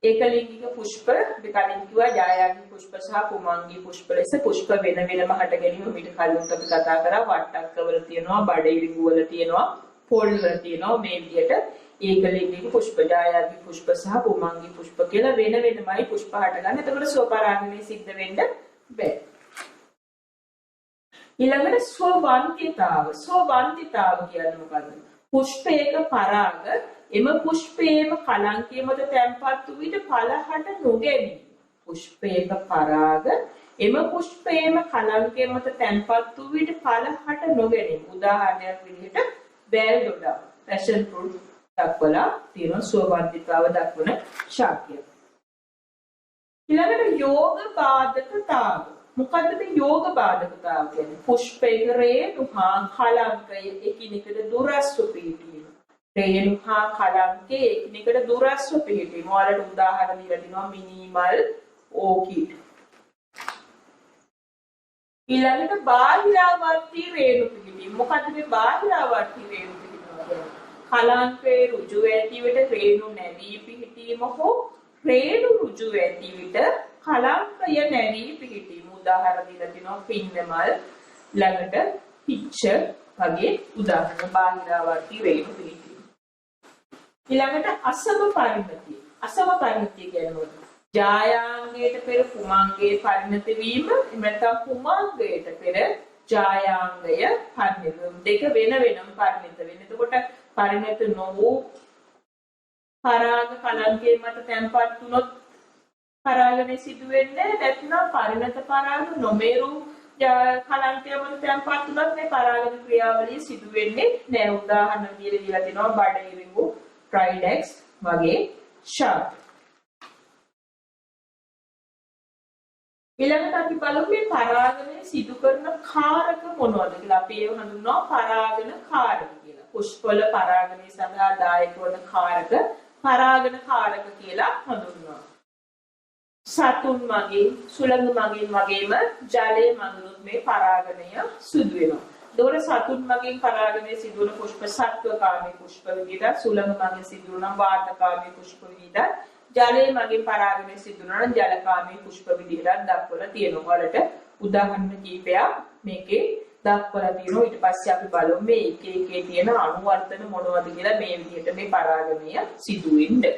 ඒකලිංගික පුෂ්ප දෙකකින් කිව්වා ජායාංගික පුෂ්ප සහ කුමංගික පුෂ්ප ලෙස පුෂ්ප වෙන වෙනම හට ගැනීම පිට කලින් අපි කතා කරා වට්ටක්කවල තියෙනවා, බඩේලිඟු වල තියෙනවා, පොල් වල තියෙනවා. මේ විදිහට ඒකලිංගික පුෂ්ප, ජායාංගික පුෂ්ප සහ කුමංගික පුෂ්ප කියලා වෙන වෙනමයි පුෂ්ප හටගන්නේ. එතකොට ස්වපරාගණය සිද්ධ වෙන්න බෑ. ඊළඟට ස්වවන්තිතාව. ස්වවන්තිතාව කියන්නේ මොකද්ද? පුෂ්පයක පරාග එම පුෂ්පයේම කලංකයේ මත තැන්පත් වූ විට ඵලහට නොගැනී. පුෂ්පයක පරාග එම පුෂ්පයේම කලංකයේ මත තැන්පත් වූ විට ඵලහට නොගැනී. උදාහරණයක් විදිහට බෑල් ඩොඩා, පැෂන් ෆෘට් දක්වලා තියෙන ස්වවන්තිතාව දක්වන ශාකය. ඊළඟට යෝග බාධකතාව. මොකද්ද මේ යෝග බාධකතාව කියන්නේ? පුෂ්පයක රේණු හා කලංකය එකිනෙකට දුරස්ව පිහිටීම. රේණු හා කලංකය එකිනෙකට දුරස්ව පිහිටීම. ඔයාලට උදාහරණ දීලා තිනවා මිනිමල්, ඕකිඩ්. ඊළඟට බාහිරාවර්ති රේණු පිහිටීම. මොකද්ද මේ බාහිරාවර්ති රේණු පිහිටීම කියන්නේ? කලංකයේ ඍජු ඇති විට රේණු නැවී පිහිටීම හෝ රේණු ඍජු ඇති විට කලංකය නැවී පිහිටීම. උදාහරණ දීලා තිනවා පින්නමල්, ළඟට පික්චර් වගේ උදාහරණ බාහිරාවර්ති රේණු පිහිටීම. ඊළඟට අසම පරිණතිය. අසම පරිණතිය කියන්නේ ජායාංගයට පෙර කුමංගයේ පරිණත වීම, එමෙතන කුමංගයට පෙර ජායාංගය පරිණත දෙක වෙන වෙනම පරිණත වෙන. එතකොට පරිණත නොවූ පරාග කලංකයේ මත තැන්පත් වුණොත් පරාගණය සිදු වෙන්නේ නැත්නම් පරිණත පරාග නොමේරු කලංකයේ මත තැන්පත් වුණොත් මේ පරාගණ ක්‍රියාවලිය සිදු වෙන්නේ නැහැ. උදාහරණ විදිහට දීලා තිනවා බඩේරිඟු, ට්‍රයිඩෙක්ස් වගේ ශාක. ඊළඟට අපි බලමු මේ පරාගණය සිදු කරන කාරක මොනවද කියලා. අපි ඒව හඳුන්වනවා පරාගණ කාරක කියලා. පුෂ්පවල පරාගණය සඳහා දායක වන කාරක පරාගණ කාරක කියලා හඳුන්වනවා. සතුන් මගින්, සුළඟ මගින් වගේම ජලය මගිනුත් මේ පරාගණය සිදු වෙනවා. දොර සතුන් මගින් පරාගණය සිදු වන පුෂ්ප සත්වකාමී පුෂ්ප විදිහට, සුළඟ මගින් සිදු වන වාතකාමී පුෂ්ප විදිහට, ජලය මගින් පරාගණය සිදු වන ජලකාමී පුෂ්ප විදිහට දක්වලා තියෙනවා. වලට උදාහරණ කිහිපයක් මේකේ දක්වලා තියෙනවා. ඊට පස්සේ අපි බලමු මේ එකේ තියෙන අනුවර්තන මොනවද කියලා. මේ විදිහට මේ පරාගණය සිදු වෙන්නේ.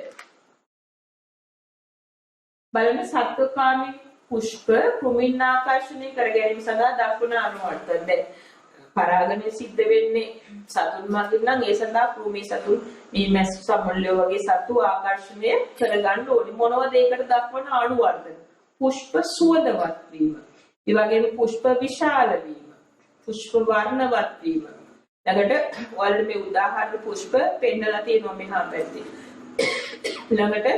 බලන්න සත්වකාමී පුෂ්ප කෘමීන් ආකර්ෂණය කර ගැනීම සඳහා දක්වන අනුවර්තන. දැන් පරාගණය සිද්ධ වෙන්නේ සතුන් මගින් නම් ඒ සඳහා කෘමී සතුන්, මේ මැස් සමුල්ලෝ වගේ සතු ආකර්ෂණය කරගන්න ඕනේ. මොනවද ඒකට දක්වන අනුවර්තන? පුෂ්ප සුවඳවත් වීම, ඒ වගේම පුෂ්ප විශාල වීම, පුෂ්ප වර්ණවත් වීම, ළඟට ඔයාලට මේ උදාහරණ පුෂ්ප පෙන්නලා තියෙනවා මෙහා පැත්තේ. ළඟට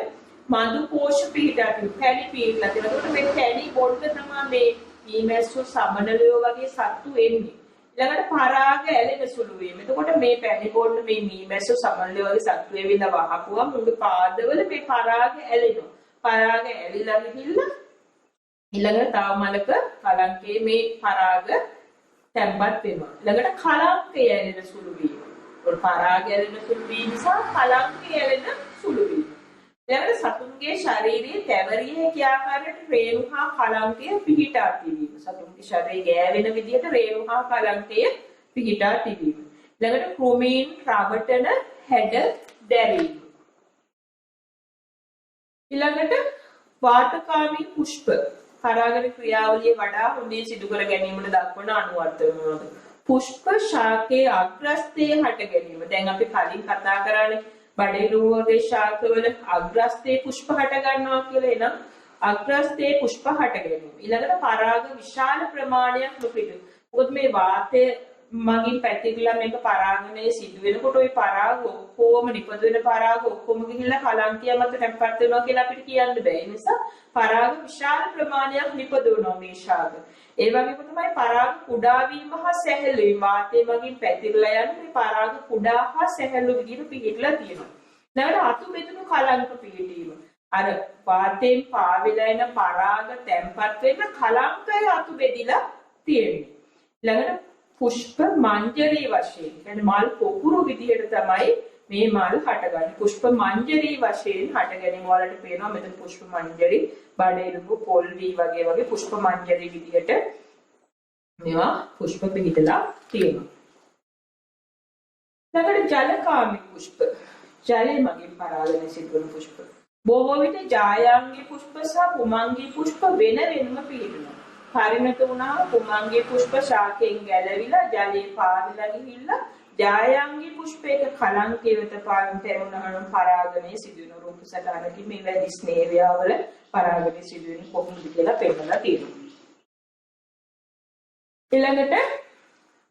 මధు කෝෂ පිහිටා පැණි පිහිටලා තියෙනවා. ඒකට මේ පැණි බොන්න තමයි මේ ඊමැස්සු සමනලයෝ වගේ සත්තු එන්නේ. ළඟට පරාග ඇලෙන සුළු වීම. එතකොට මේ පැණි බොන්න මේ ඊමැස්සු සමනලයෝ වගේ සත්තු එවිලා වහපුවම උන්ගේ පාදවල මේ පරාග ඇලෙනවා. පරාග ඇලිලා ගිහිල්ලා ඊළඟට තව මලක කලංකේ මේ පරාග තැම්පත් වෙනවා. ළඟට කලංකය ඇලෙන සුළු වීම. ඒකට පරාග ඇලෙන සුළු වීම නිසා කලංකය ඇලෙන සුළු වීම. ළඟට සතුන්ගේ ශාරීරියේ තැවරිය හැකි ආකාරයට රේණු හා කලංකය පිහිටා තිබීම. සතුන්ගේ ශරීරය ගෑවෙන විදිහට රේණු හා කලංකය පිහිටා තිබීම. ළඟට කෘමීන් රවටන හැඩ දැරීම. ඊළඟට වාතකාමී පුෂ්ප පරාගන ක්‍රියාවලිය වඩා හොඳින් සිදු කර ගැනීමට දක්වන අනුවර්තනවල පුෂ්ප ශාකයේ අග්‍රස්තයේ හට ගැනීම. දැන් අපි කලින් කතා කරන්නේ බඩේරු වගේ ශාකවල අග්‍රස්තයේ පුෂ්ප හට ගන්නවා කියලා. එනම් අග්‍රස්තයේ පුෂ්ප හට ගැනීම. ඊළඟට පරාග විශාල ප්‍රමාණයක් නොපිට. මොකද මේ වාතය මගින් පැතිරලා මේක පරාගනයේ සිදු වෙනකොට ওই පරාග ඔක්කොම නිපද වෙන පරාග ඔක්කොම ගිහිල්ලා කලංකිය මත තැම්පත් වෙනවා කියලා අපිට කියන්න බෑ. ඒ නිසා පරාග විශාල ප්‍රමාණයක් නිපදවනවා මේ ශාක. ඒ වගේම තමයි පරාග කුඩා වීම හා සැහැල්ලු වීම. වාතය මගින් පැතිරලා යන මේ පරාග කුඩා හා සැහැල්ලු විදිහට පිහිටලා තියෙනවා. ඊළඟට අතු බෙදුණු කලංක පිහිටීම. අර වාතයෙන් පාවෙලා එන පරාග තැම්පත් වෙන කලංකය අතු බෙදිලා තියෙනවා. ඊළඟට පුෂ්ප මංජරී වශයෙන් يعني මල් පොකුරු විදිහට තමයි මේ මල් හටගන්නේ. පුෂ්ප මංජරී වශයෙන් හට ගැනීම වලට පේනවා මෙතන පුෂ්ප මංජරී බඩේරුඹ පොල්වි වගේ පුෂ්ප මංජරී විදිහට මේවා පුෂ්ප පිහිටලා තියෙනවා. ළඟට ජලකාමී පුෂ්ප ජලයේ මගින් පරාගනය සිදු වන පුෂ්ප. බොහෝ විට ජායාංගී පුෂ්ප සහ පුමංගී පුෂ්ප වෙන වෙනම පිහිටනවා. පරිණත වුණාම පුමංගී පුෂ්ප ශාකයෙන් ගැලවිලා ජලයේ පාවිලා ගිහිල්ලා ජායාංගී පුෂ්පයක කලංකය වෙත පැමුණහම පරාගනය සිදු වෙන රූප සටහනකින් මේ වැඩි ස්නේහයවල පරාගනය සිදු වෙන කොහොමද කියලා පෙන්නලා තියෙනවා. ඊළඟට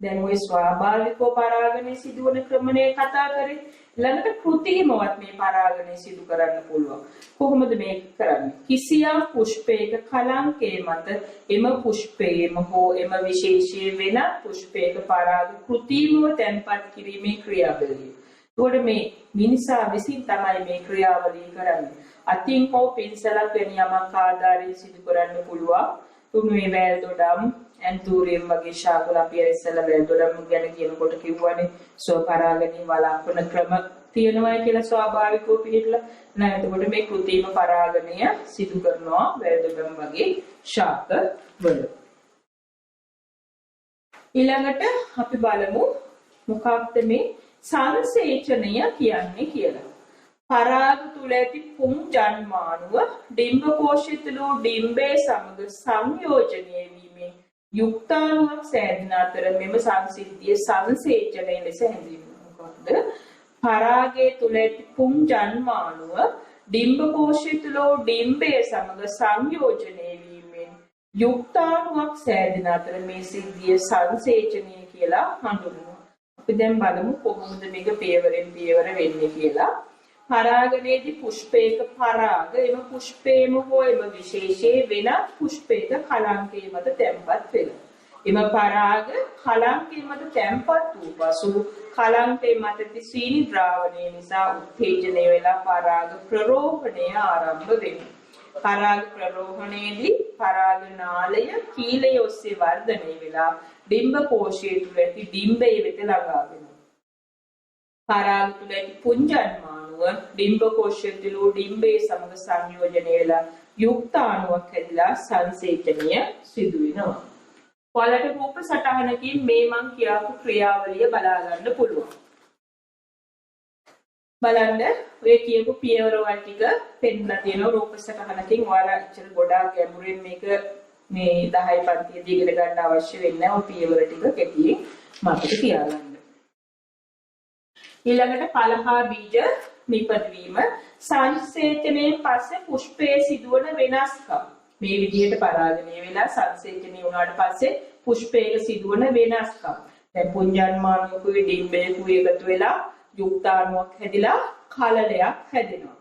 දැන් ওই ස්වාභාවිකව පරාගනය සිදුවන ක්‍රමණය කතා කරේ. ළඟට කෘතිමවත් මේ පරාගනය සිදු කරන්න පුළුවන්. කොහොමද මේක කරන්නේ? කිසියම් පුෂ්පයක කලංකයේ මත එම පුෂ්පයේම හෝ එම විශේෂයේ වෙන පුෂ්පයක පරාග කෘතිමව තැන්පත් කිරීමේ ක්‍රියාවලිය. ඒකට මේ මිනිසා විසින් තමයි මේ ක්‍රියාවලිය කරන්නේ. අතින් හෝ පින්සලක් වෙන යමක් ආධාරයෙන් සිදු කරන්න පුළුවන්. තුනුවේ වැල් දොඩම් ඇන්තූරියම් වගේ ශාකවල අපි ඉස්සෙල්ලා වැල් දොඩම් ගැන කියනකොට කිව්වනේ ස්වපරාගණී වළක්වන ක්‍රම තියෙනවා කියලා ස්වාභාවිකව පිළිట్లా නෑ. එතකොට මේ කෘත්‍රිම පරාගණය සිදු කරනවා වැල් දොඩම් වගේ ශාක වල. ඊළඟට අපි බලමු මොකක්ද මේ සංසේචනය කියන්නේ කියලා. පරාග තුල ඇති පුම් ජන්මාණුව ඩිම්බ කෝෂය තුළ ඩිම්බේ සමග සංයෝජනය වීමෙන් යුක්තාණුවක් සෑදෙන අතර මෙම සංසිද්ධිය සංසේචනය ලෙස හැඳින්වෙනවා. මොකක්ද? පරාගයේ තුල ඇති පුම් ජන්මාණුව ඩිම්බ කෝෂය තුළ ඩිම්බේ සමග සංයෝජනය වීමෙන් යුක්තාණුවක් සෑදෙන අතර මේ සිද්ධිය සංසේචනය කියලා හඳුන්වනවා. අපි දැන් බලමු කොහොමද මේක පියවරෙන් පියවර වෙන්නේ කියලා. පරාගනයේදී පුෂ්පයක පරාග එම පුෂ්පේම හෝ එම විශේෂයේ වෙනත් පුෂ්පයක කලංකයේ මත තැන්පත් වෙනවා. එම පරාග කලංකයේ මත තැන්පත් වූ පසු කලංකයේ මත සීනි ද්‍රාවණය නිසා උත්තේජනය වෙලා පරාග ප්‍රරෝහණය ආරම්භ වෙනවා. පරාග ප්‍රරෝහණයේදී පරාග නාලය කීලය ඔස්සේ වර්ධනය වෙලා ඩිම්බ කෝෂයේ තුල ඇති ඩිම්බය වෙත ළඟා වෙනවා. පරාග තුල ඇති පුංජන්මාණුව ඩිම්බ කෝෂය තුළ ඩිම්බේ සමග සංයෝජනය වෙලා යුක්තාණුවක් හැදිලා සංසේචනය සිදු වෙනවා. ඔයාලට රූප සටහනකින් මේ මං කියපු ක්‍රියාවලිය බලා ගන්න පුළුවන්. බලන්න ඔය කියපු පියවරවල් ටික පෙන්නලා තියෙන රූප සටහනකින් ඔයාලා ඉච්චර ගොඩාක් ගැඹුරින් මේක මේ 10 පන්තියේදී ඉගෙන ගන්න අවශ්‍ය වෙන්නේ නැහැ. ඔය පියවර ටික කෙටියෙන් මතක තියාගන්න. ඊළඟට පලහා බීජ නිපදවීම සංසේචනයෙන් පස්සේ පුෂ්පයේ සිදුවන වෙනස්කම්. මේ විදිහට පරාගනය වෙලා සංසේචනය වුණාට පස්සේ පුෂ්පයක සිදුවන වෙනස්කම්. දැන් පුඤ්ජන්මානුකුයි ඩිම්බයකුයි එකතු වෙලා යුක්තාණුවක් හැදිලා කලලයක් හැදෙනවා.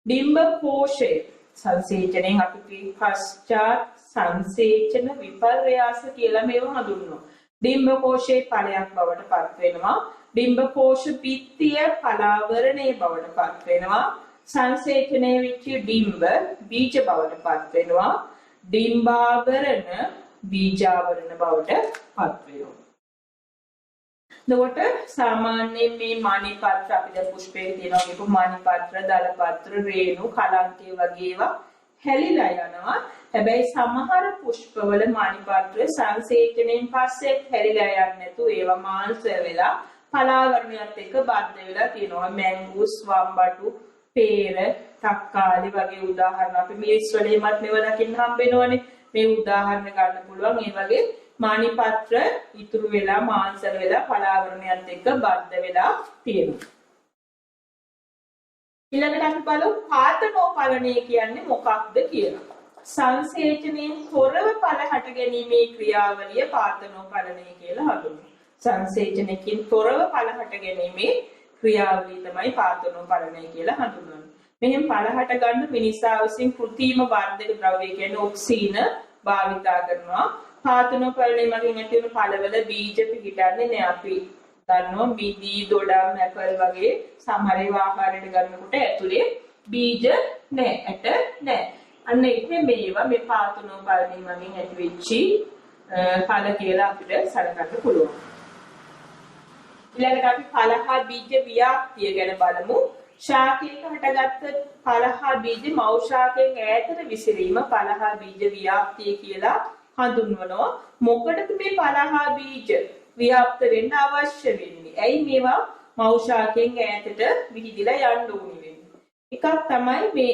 ඩිම්බ කෝෂය සංසේචනයෙන් අපි පශ්චාත් සංසේචන විපර්යාස කියලා මේව හඳුන්වනවා. ඩිම්බ කෝෂයේ ඵලයක් බවට පත් වෙනවා. ඩිම්බ කෝෂ පිත්තිය පලාවරණයේ බවට පත් වෙනවා. සංසේචනයේ වෙච්ච ඩිම්බ බීජ බවට පත් වෙනවා. ඩිම්බාවරණ බීජාවරණ බවට පත් වෙනවා. එතකොට සාමාන්‍යයෙන් මේ මානිපත්‍ර අපි දැන් පුෂ්පයේ තියෙනවා මේක මානිපත්‍ර, දලපත්‍ර, රේණු, කලංකය වගේ ඒවා හැලිලා යනවා. හැබැයි සමහර පුෂ්පවල මානිපත්‍ර සංසේචනයෙන් පස්සේ හැලිලා යන්නේ නැතු ඒවා මාංශ වෙලා පලාවරණයත් එක්ක බද්ධ වෙලා තියෙනවා. මැංගුස්, වම්බටු, පේර, තක්කාලි වගේ උදාහරණ අපි මිරිස් වලෙමත් මේව දකින්න හම්බ වෙනවනේ. මේ උදාහරණ ගන්න පුළුවන්. ඒ වගේ මානිපත්‍ර ඉතුරු වෙලා මාංශ වෙලා පලාවරණයත් එක්ක බද්ධ වෙලා තියෙනවා. ඊළඟට අපි බලමු පාතනෝපලණය කියන්නේ මොකක්ද කියලා. සංසේචනයෙන් තොරව ඵල හට ගැනීමේ ක්‍රියාවලිය පාතනෝපලණය කියලා හඳුන්වනවා. සංසේචනකින් තොරව ඵල හට ගැනීමේ ක්‍රියාවලිය තමයි පාතනෝපලණය කියලා හඳුන්වන්නේ. මෙහෙම ඵල හට ගන්න මිනිසා විසින් කෘත්‍රිම වර්ධක ද්‍රව්‍ය කියන්නේ ඔක්සින භාවිතා කරනවා. පාතනෝපලණය මගින් ඇති වෙන ඵලවල බීජ පිහිටන්නේ නැහැ. අපි දන්නවා මිදි, දොඩම්, ඇපල් වගේ සමහර ඒවා ආහාරයට ගන්නකොට ඇතුලේ බීජ නැහැ, ඇට නැහැ. අන්න ඒක මේවා මේ පාතනෝපලණය මගින් ඇති වෙච්චි ඵල කියලා අපිට සැලකන්න පුළුවන්. ඊළඟට අපි ඵල හා බීජ ව්‍යාප්තිය ගැන බලමු. ශාකයක හටගත්ත ඵල හා බීජ මව් ශාකයෙන් ඈතට විසිරීම ඵල හා බීජ ව්‍යාප්තිය කියලා හඳුන්වනවා. මොකටද මේ ඵල හා බීජ ව්‍යාප්ත වෙන්න අවශ්‍ය වෙන්නේ? ඇයි මේවා මව් ශාකයෙන් ඈතට විහිදිලා යන්න ඕනේ වෙන්නේ? එකක් තමයි මේ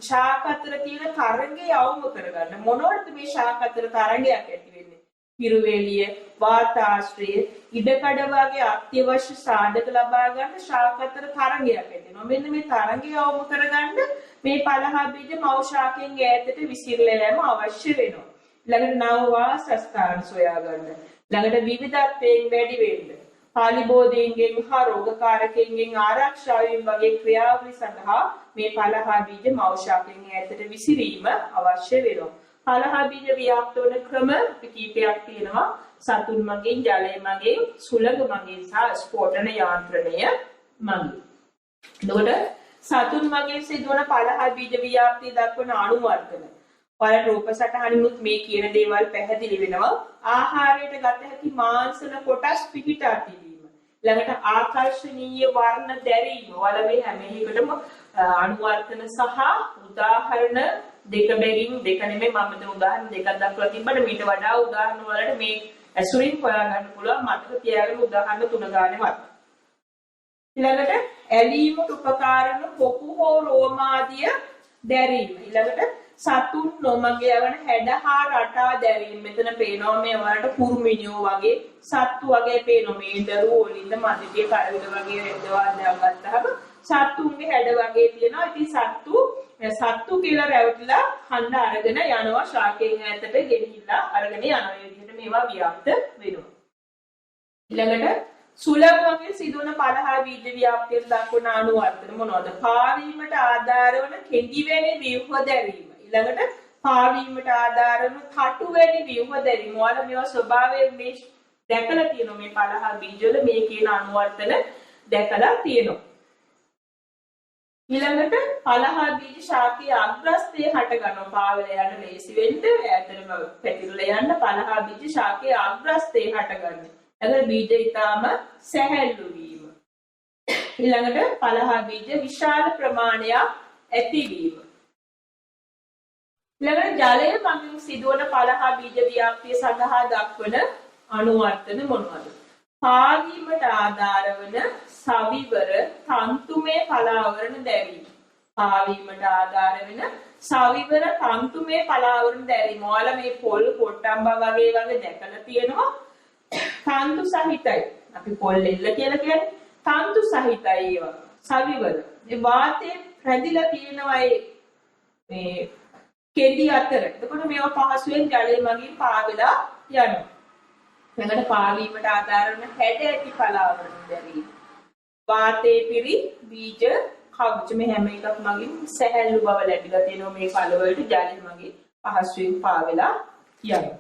ශාක අතර තියෙන තරංගය අවම කරගන්න. මොනවද මේ ශාක අතර තරංගයක් ඇති වෙන්නේ? පිරුවේලිය, වාතාශ්‍රය, ඉඩකඩ වගේ අත්‍යවශ්‍ය සාධක ලබා ගන්න ශාක අතර තරංගයක් ඇති වෙනවා. මෙන්න මේ තරංගය අවම කරගන්න මේ ඵල හා බීජ මව් ශාකයෙන් ඈතට විසිරලා යෑම අවශ්‍ය වෙනවා. ළඟට නව වාසස්ථාන සොයා ගන්න. ළඟට විවිධත්වයෙන් වැඩි වෙන්න. පාලිබෝධයෙන්ගෙන් හා රෝගකාරකයන්ගෙන් ආරක්ෂා වීම වගේ ක්‍රියාවලිය සඳහා මේ ඵල හා බීජ මව් ශාකයෙන් ඈතට විසිරීම අවශ්‍ය වෙනවා. ඵල හා බීජ ව්‍යාප්ත වන ක්‍රම කීපයක් තියෙනවා. සතුන් මගින්, ජලය මගින්, සුළඟ මගින් සහ ස්ෆෝටන යාන්ත්‍රණය මගින්. එතකොට සතුන් මගින් සිදුවන ඵල හා බීජ ව්‍යාප්තිය දක්වන අණුවර්ධන ඔයාලට රූප සටහනිනුත් මේ කියන දේවල් පැහැදිලි වෙනවා. ආහාරයට ගත හැකි මාංශල කොටස් පිහිටා තිබීම. ළඟට ආකර්ශනීය වර්ණ දැරීම. ඔයාලා මේ හැම එකකටම අණුවර්ධන සහ උදාහරණ දෙක බැගින් දෙක නෙමෙයි මම දැන් උදාහරණ දෙකක් දක්වලා තිබ්බට මීට වඩා උදාහරණ වලට මේ ඇසුරින් හොයාගන්න පුළුවන්. මතක තියාගන්න උදාහරණ 3 ගානේවත්. ඊළඟට ඇලීමට උපකාරන පොකු හෝ රෝමාදිය දැරීම. ඊළඟට සතුන් නොමග යවන හැඩ හා රටා දැරීම. මෙතන පේනවා මේ වලට කුරුමිනියෝ වගේ සත්තු වගේ පේනවා. මේ දරුවෝ වලින්ද මදිටිය කරවිල වගේ දේවල් දාගත්තාම සත්තුන්ගේ හැඩ වගේ තියෙනවා. ඉතින් සත්තු කියලා රැවටිලා හඳ අරගෙන යනවා ශාකයෙන් ඈතට ගෙනිහිල්ලා අරගෙන යනවා. ඒ විදිහට මේවා ව්‍යාප්ත වෙනවා. ඊළඟට සුළඟ වගේ සිදුවන ඵල හා බීජ ව්‍යාප්තියට දක්වන අණුවර්ධන මොනවද? පාවීමට ආධාර වන කෙඳි වැනි ව්‍යුහ දැරීම. ඊළඟට පාවීමට ආධාර වන කටු වැනි ව්‍යුහ දැරීම. ඔයාලා මේවා ස්වභාවයෙන් මේ දැකලා තියෙනවා. මේ ඵල හා බීජ වල මේ කියන අණුවර්ධන දැකලා තියෙනවා. ඊළඟට ඵල හා බීජ ශාකයේ අග්‍රස්තයේ හට ගන්නවා. පාවල යන ලේසි වෙන්න ඈතටම පැතිරලා යන්න ඵල හා බීජ ශාකයේ අග්‍රස්තයේ හට ගන්නවා. ඊළඟට බීජ ඊටාම සැහැල්ලු වීම. ඊළඟට ඵල හා බීජ විශාල ප්‍රමාණයක් ඇතිවීම. ඊළඟට ජලය මගින් සිදුවන ඵල හා බීජ ව්‍යාප්තිය සඳහා දක්වන අණුවර්ධන මොනවාද? පාවීමට ආධාර වන සවිවර තන්තුමය පලාවරණ දැරීම. පාවීමට ආධාර වෙන සවිවර තන්තුමය පලාවරණ දැරීම. ඔයාලා මේ පොල් කොට්ටම්බා වගේ දැකලා තියෙනවා. තන්තු සහිතයි. අපි පොල් එල්ල කියලා කියන්නේ තන්තු සහිතයි ඒවා. සවිවර. ඒ වාතයේ රැඳිලා තියෙනවා මේ කෙඳි අතර. එතකොට මේවා පහසුවෙන් ජලය මගින් පාවෙලා යනවා. ළඟට පාලීමට ආධාර වන හැඩ ඇති පලාවරණ බැරි. වාතයේ පිරි බීජ කවච මේ හැම එකක් මගින් සැහැල්ලු බව ලැබිලා තියෙනවා මේ පළ වලට ජලය මගින් පහසුවෙන් පාවෙලා යනවා.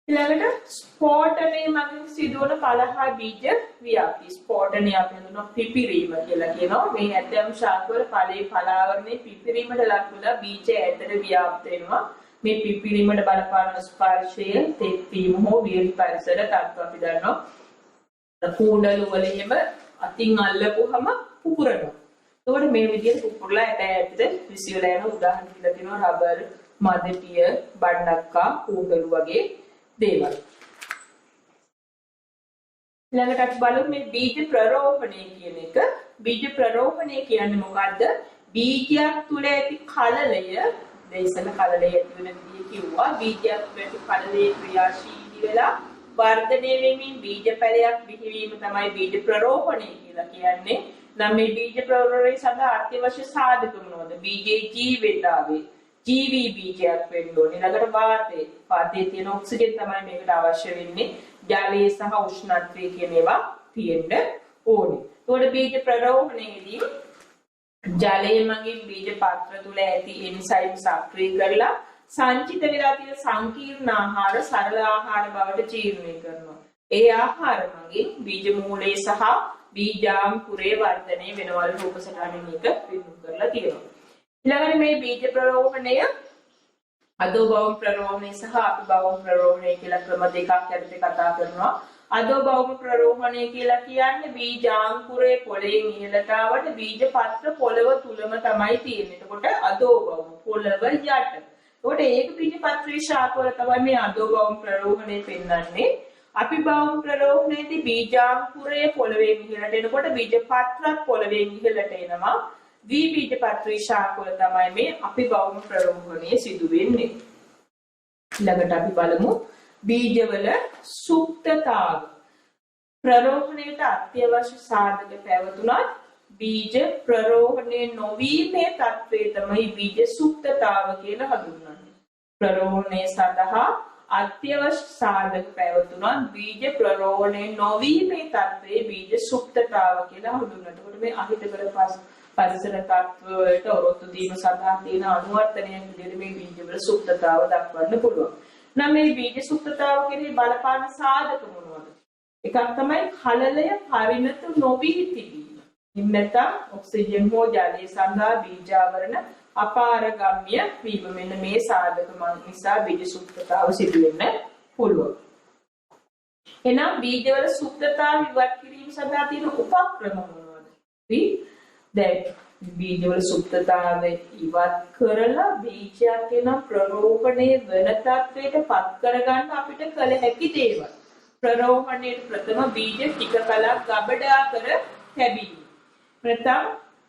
ඊළඟට ස්ෆෝටනයේ මගින් සිදුවන පළහා බීජ ව්‍යාප්තිය. ස්ෆෝටනය අපි හඳුන්වන පිපිරීම කියලා කියනවා. මේ ඇතැම් ශාකවල ඵලයේ පලාවරණයේ පිපිරීමට ලක් වෙලා බීජ ඇතට ව්‍යාප්ත වෙනවා. මේ පිපිරීමට බලපාන ස්පර්ශය, තෙත්වීම හෝ වියලි පරිසර තත්ත්ව අපි දන්නවා. කුණ්ඩල වලින්ම අතින් අල්ලපුවම පුපුරනවා. ඒකට මේ විදිහට පුපුරලා ඇට විසිරලා යන උදාහරණ කියලා තියෙනවා රබර්, මදටිය, බණ්ඩක්කා, කුණ්ඩල වගේ දේවල්. ළඟට අපි බලමු මේ බීජ ප්‍රරෝපණය කියන එක. බීජ ප්‍රරෝපණය කියන්නේ මොකද්ද? බීජයක් තුල ඇති කලලය, දෙයිසල කලලය ඇති වෙන විදිහ කිව්වා. බීජයක් තුල ඇති කලලයේ ක්‍රියාශීලී වෙලා වර්ධනය වෙමින් බීජ පැලයක් බිහිවීම තමයි බීජ ප්‍රරෝපණය කියලා කියන්නේ. නම් මේ බීජ ප්‍රරෝපණය සඳහා අත්‍යවශ්‍ය සාධක මොනවද? බීජයේ ජීවිතාවේ ජීවී බීජයක් වෙන්න ඕනේ. ළඟට වාතයේ තියෙන ඔක්සිජන් තමයි මේකට අවශ්‍ය වෙන්නේ. ජලය සහ උෂ්ණත්වය කියන ඒවා තියෙන්න ඕනේ. ඒකට බීජ ප්‍රරෝපණයේදී ජලය මගින් බීජ පත්‍ර තුල ඇති එන්සයිම් සක්‍රිය කරලා සංචිත වෙලා තියෙන සංකීර්ණ ආහාර සරල ආහාර බවට ජීර්ණය කරනවා. ඒ ආහාර මගින් බීජ මූලයේ සහ බීජාංකුරයේ වර්ධනය වෙනවල් රූප සටහනින් එක විවෘත කරලා තියෙනවා. ඊළඟට මේ බීජ ප්‍රරෝපණය අදෝභවම ප්‍රරෝපණය සහ අභිභවම ප්‍රරෝපණය කියලා ක්‍රම දෙකක් යටතේ කතා කරනවා. අදෝභවම ප්‍රරෝපණය කියලා කියන්නේ බීජාංකුරයේ පොළෙන් ඉහළට ආවට බීජ පත්‍ර පොළව තුලම තමයි තියෙන්නේ. එතකොට අදෝභවම පොළව යට. එතකොට ඒක බීජ පත්‍රයේ ශාකවල තමයි මේ අදෝභවම ප්‍රරෝපණය පෙන්වන්නේ. අභිභවම ප්‍රරෝපණයේදී බීජාංකුරයේ පොළවෙන් ඉහළට එනකොට බීජ පත්‍රත් පොළවෙන් ඉහළට එනවා. ද්විබීජපත්‍රී ශාකවල තමයි මේ අභිභවම ප්‍රරෝපණය සිදු වෙන්නේ. ළඟට අපි බලමු බීජවල සුප්තතාව. ප්‍රරෝපණයට අත්‍යවශ්‍ය සාධක පැවතුනත් බීජ ප්‍රරෝපණය නොවීමේ තත්ත්වය තමයි බීජ සුප්තතාව කියලා හඳුන්වන්නේ. ප්‍රරෝපණය සඳහා අත්‍යවශ්‍ය සාධක පැවතුනත් බීජ ප්‍රරෝපණය නොවීමේ තත්ත්වයේ බීජ සුප්තතාව කියලා හඳුන්වනවා. එතකොට මේ අහිතකර පරිසර තත්ත්වවලට ඔරොත්තු දීම සඳහා තියෙන අනුවර්තනයක් විදිහට මේ බීජවල සුප්තතාව දක්වන්න පුළුවන්. නම් මේ බීජ සුප්තතාව කියන්නේ බලපාන සාධක මොනවද? එකක් තමයි කලලය පරිණත නොවී තිබීම. ඉන්නතම් ඔක්සිජන් හෝ ජලය සඳහා බීජාවරණ අපාරගම්‍ය වීම. මෙන්න මේ සාධක නිසා බීජ සුප්තතාව සිදු වෙන්න පුළුවන්. එහෙනම් බීජවල සුප්තතාව ඉවත් කිරීම සඳහා තියෙන උපක්‍රම මොනවද? දැන් බීජවල සුප්තතාවය ඉවත් කරලා බීජයක් වෙන ප්‍රරෝපණය වෙන තත්වයට පත් කරගන්න අපිට කළ හැකි දේවල්. ප්‍රරෝපණයට ප්‍රථම බීජ ටික කලක් ගබඩා කර තැබීම. ප්‍රථම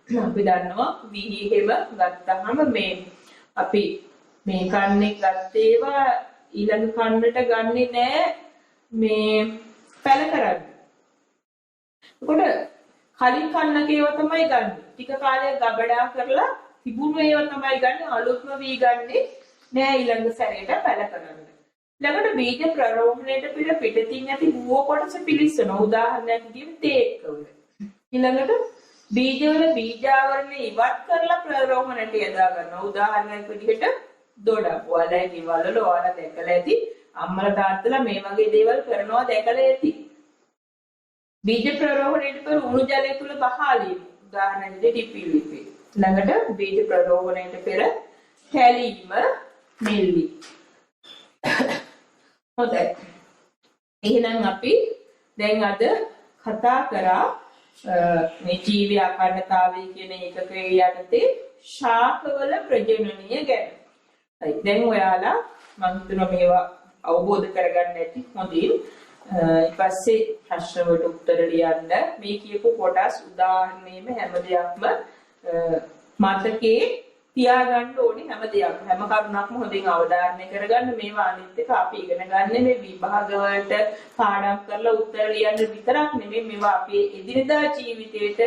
අපි දන්නවා වීහෙම ගත්තාම මේ අපි මේ කන්නේ ගත්ත ඒවා ඊළඟ කන්නට ගන්නෙ නෑ මේ පැල කරන්න. එතකොට කලින් කන්නක ඒවා තමයි ගන්න. ටික කාලයක් ගබඩා කරලා තිබුණු ඒවා තමයි ගන්න. අලුත්ම වී ගන්නේ නෑ ඊළඟ සැරේට පැල කරන්න. ළඟට බීජ ප්‍රරෝපණයට පෙර පිටතින් ඇති බුව කොටස පිළිස්සන. උදාහරණයක් විදිහට තේක්කවල. ඊළඟට බීජවල බීජාවරණ ඉවත් කරලා ප්‍රරෝපණයට යොදා ගන්නවා. උදාහරණයක් විදිහට දොඩක්. ඔයාලා ගෙවල් වල ඔයාලා දැකලා ඇති. අම්මලා තාත්තලා මේ වගේ දේවල් කරනවා දැකලා ඇති. බීජ ප්‍රරෝපණයට පෙර උණු ජලය තුල බහාලීම. උදාහරණයක් විදිහට ටිපිලිපි. ළඟට බීජ ප්‍රරෝපණයට පෙර කැලීම මෙල්ලි. හොඳයි. එහෙනම් අපි දැන් අද කතා කරා මේ ජීවි අඛණ්ඩතාවය කියන ඒකකයේ යටතේ ශාකවල ප්‍රජනනීය ගැන. හරි. දැන් ඔයාලා මම හිතනවා මේවා අවබෝධ කරගන්න ඇති හොඳින්. ඊට පස්සේ ප්‍රශ්නවලට උත්තර ලියන්න. මේ කියපු කොටස් උදාහරණයෙම හැම දෙයක්ම මතකේ තියාගන්න ඕනේ. හැම දෙයක්ම හැම කරුණක්ම හොඳින් අවධාරණය කරගන්න. මේවා අනිත් එක අපි ඉගෙන ගන්න මේ විභාග වලට පාඩම් කරලා උත්තර ලියන්න විතරක් නෙමෙයි. මේවා අපේ එදිනදා ජීවිතේට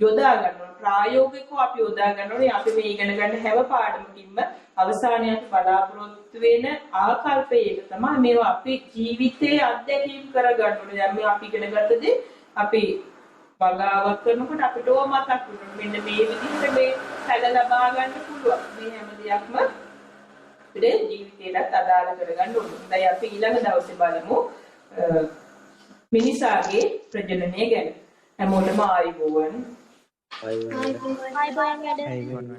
යොදා ගන්න ඕනේ. ප්‍රායෝගිකව අපි යොදා ගන්න ඕනේ. අපි මේ ඉගෙන ගන්න හැම පාඩමකින්ම අවසානයේ අපි බලාපොරොත්තු වෙන ආකල්පය ඒක තමයි මේවා අපි ජීවිතයේ අත්දැකීම් කරගන්න ඕනේ. දැන් මේ අපි ඉගෙන ගත්තදී අපි බගාවක් කරනකොට අපිට ඕව මතක් වෙනවා. මෙන්න මේ විදිහට මේ පැල ලබා ගන්න පුළුවන්. මේ හැම දෙයක්ම අපේ ජීවිතේට අදාළ කරගන්න ඕනේ. දැන් අපි ඊළඟ දවසේ බලමු මිනිසාගේ ප්‍රජනනය ගැන. හැමෝටම ආයුබෝවන්. ආයුබෝවන්. Bye bye, madam.